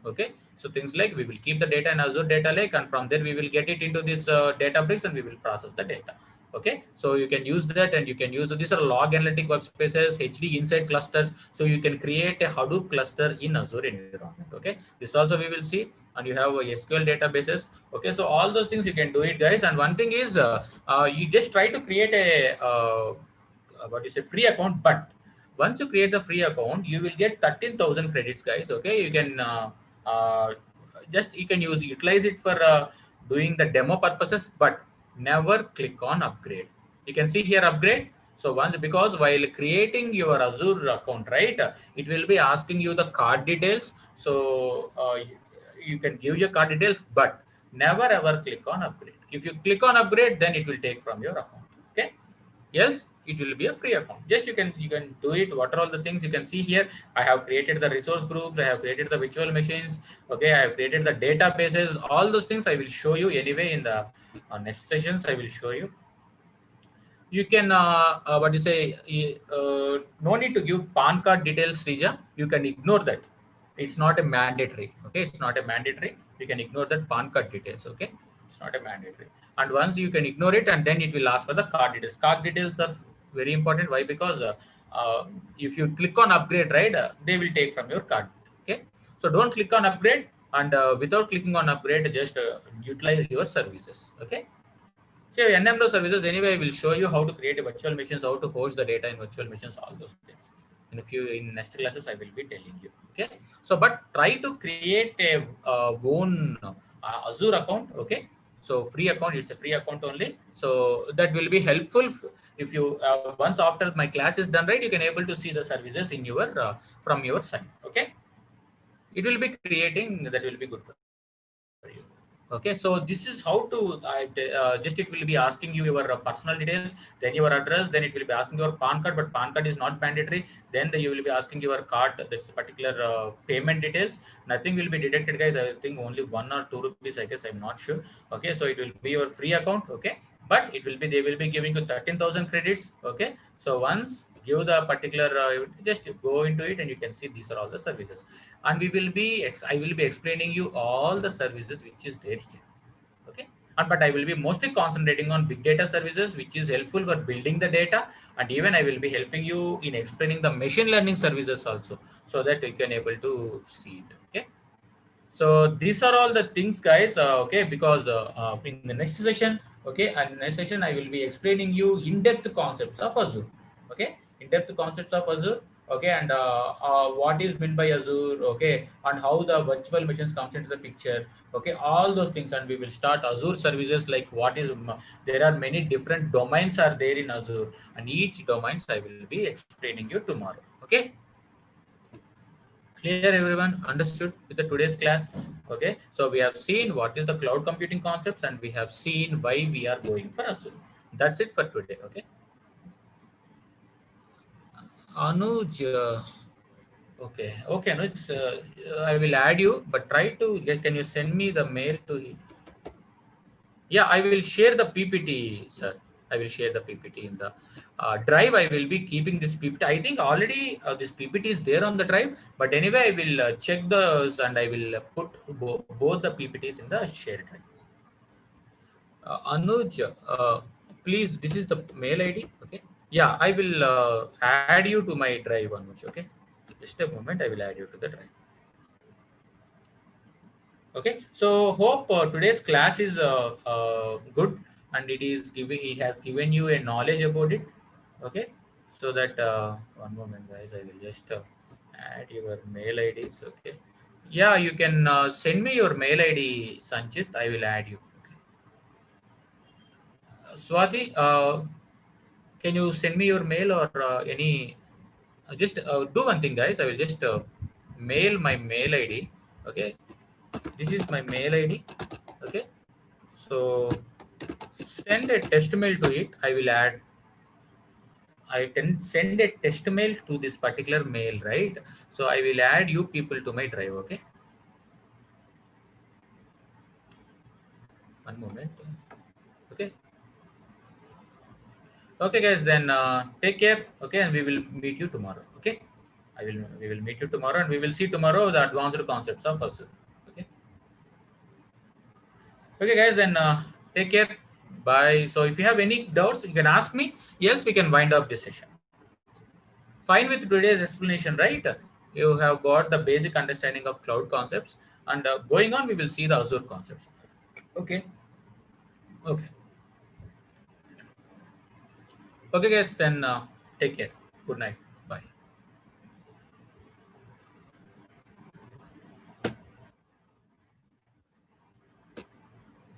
Okay, so things like, we will keep the data in Azure Data Lake, and from there we will get it into this Databricks, and we will process the data. Okay, so you can use that, and you can use, these are log analytic workspaces, HD Insight clusters. So you can create a Hadoop cluster in Azure environment. Okay, this also we will see. And you have SQL databases. Okay, so all those things you can do it, guys. And one thing is, you just try to create a what you say, free account. But once you create the free account, you will get 13,000 credits, guys. Okay, you can uh, just, you can utilize it for doing the demo purposes, but never click on upgrade. You can see here upgrade. So once, because while creating your Azure account, right, it will be asking you the card details. So you can give your card details, but never ever click on upgrade. If you click on upgrade, then it will take from your account. Okay, else it will be a free account. Just you can do it. What are all the things you can see here? I have created the resource groups, I have created the virtual machines. Okay, I have created the databases. All those things I will show you anyway in the next sessions. I will show you. You can what you say, no need to give PAN card details, Rija. You can ignore that. It's not a mandatory. Okay, it's not a mandatory. You can ignore that PAN card details. Okay, it's not a mandatory. And once you can ignore it, and then it will ask for the card details. Card details are very important. Why? Because if you click on upgrade, right, they will take from your card. Okay, so don't click on upgrade. And without clicking on upgrade, just utilize your services. Okay, so NMDO services, anyway, will show you how to create a virtual machines, how to host the data in virtual machines, all those things. In next classes, I will be telling you. Okay. So, but try to create a own Azure account. Okay. So free account, it's a free account only. So that will be helpful If you once after my class is done, right, you can able to see the services in your from your side. Okay, it will be creating, that will be good for you. Okay, so this is how to just it will be asking you your personal details, then your address, then it will be asking your PAN card, but PAN card is not mandatory. Then you will be asking your card, that's particular payment details. Nothing will be deducted, guys. I think only 1 or 2 rupees, I guess, I'm not sure. Okay, so it will be your free account. Okay, but it will be, they will be giving you 13,000 credits. Okay, so once give the particular just go into it and you can see these are all the services, and we will be I will be explaining you all the services which is there here. Okay, and but I will be mostly concentrating on big data services, which is helpful for building the data, and even I will be helping you in explaining the machine learning services also, so that you can able to see it. Okay, so these are all the things, guys. Okay, because in the next session, okay, and next session I will be explaining you in-depth concepts of Azure. Okay, in-depth concepts of Azure. Okay, and what is meant by Azure. Okay, and how the virtual machines comes into the picture. Okay, all those things, and we will start Azure services, like what is there are many different domains are there in Azure, and each domains I will be explaining you tomorrow. Okay, clear everyone, understood with the today's class? Okay, so we have seen what is the cloud computing concepts, and we have seen why we are going for Azure. That's it for today. Okay, Anuj, okay Anuj, I will add you, but try to can you send me the mail to, yeah, I will share the PPT, sir. I will share the PPT in the drive. I will be keeping this PPT. I think already this PPT is there on the drive, but anyway, I will check those and I will put both the PPTs in the shared drive. Anuj, please, this is the mail ID. Okay. Yeah, I will add you to my drive, Anuj. Okay. Just a moment. I will add you to the drive. Okay, so hope today's class is good, and it has given you a knowledge about it. Okay, so that one moment, guys, I will just add your mail IDs. Okay, yeah, you can send me your mail ID, Sanchit. I will add you. Okay. Swati, can you send me your mail or any? Just do one thing, guys. I will just mail my mail ID. Okay, this is my mail ID. Okay, so send a test mail to it. I will add, I can send a test mail to this particular mail, right? So I will add you people to my drive. Okay, one moment. Okay, okay, guys, then take care. Okay, and we will meet you tomorrow. Okay, we will meet you tomorrow, and we will see tomorrow the advanced concepts of Azure. Okay, okay, guys, then take care. Bye. So if you have any doubts, you can ask me. Else, we can wind up this session. Fine with today's explanation, right? You have got the basic understanding of cloud concepts, and going on, we will see the Azure concepts. Okay, okay, okay, guys. Then take care. Good night. Bye.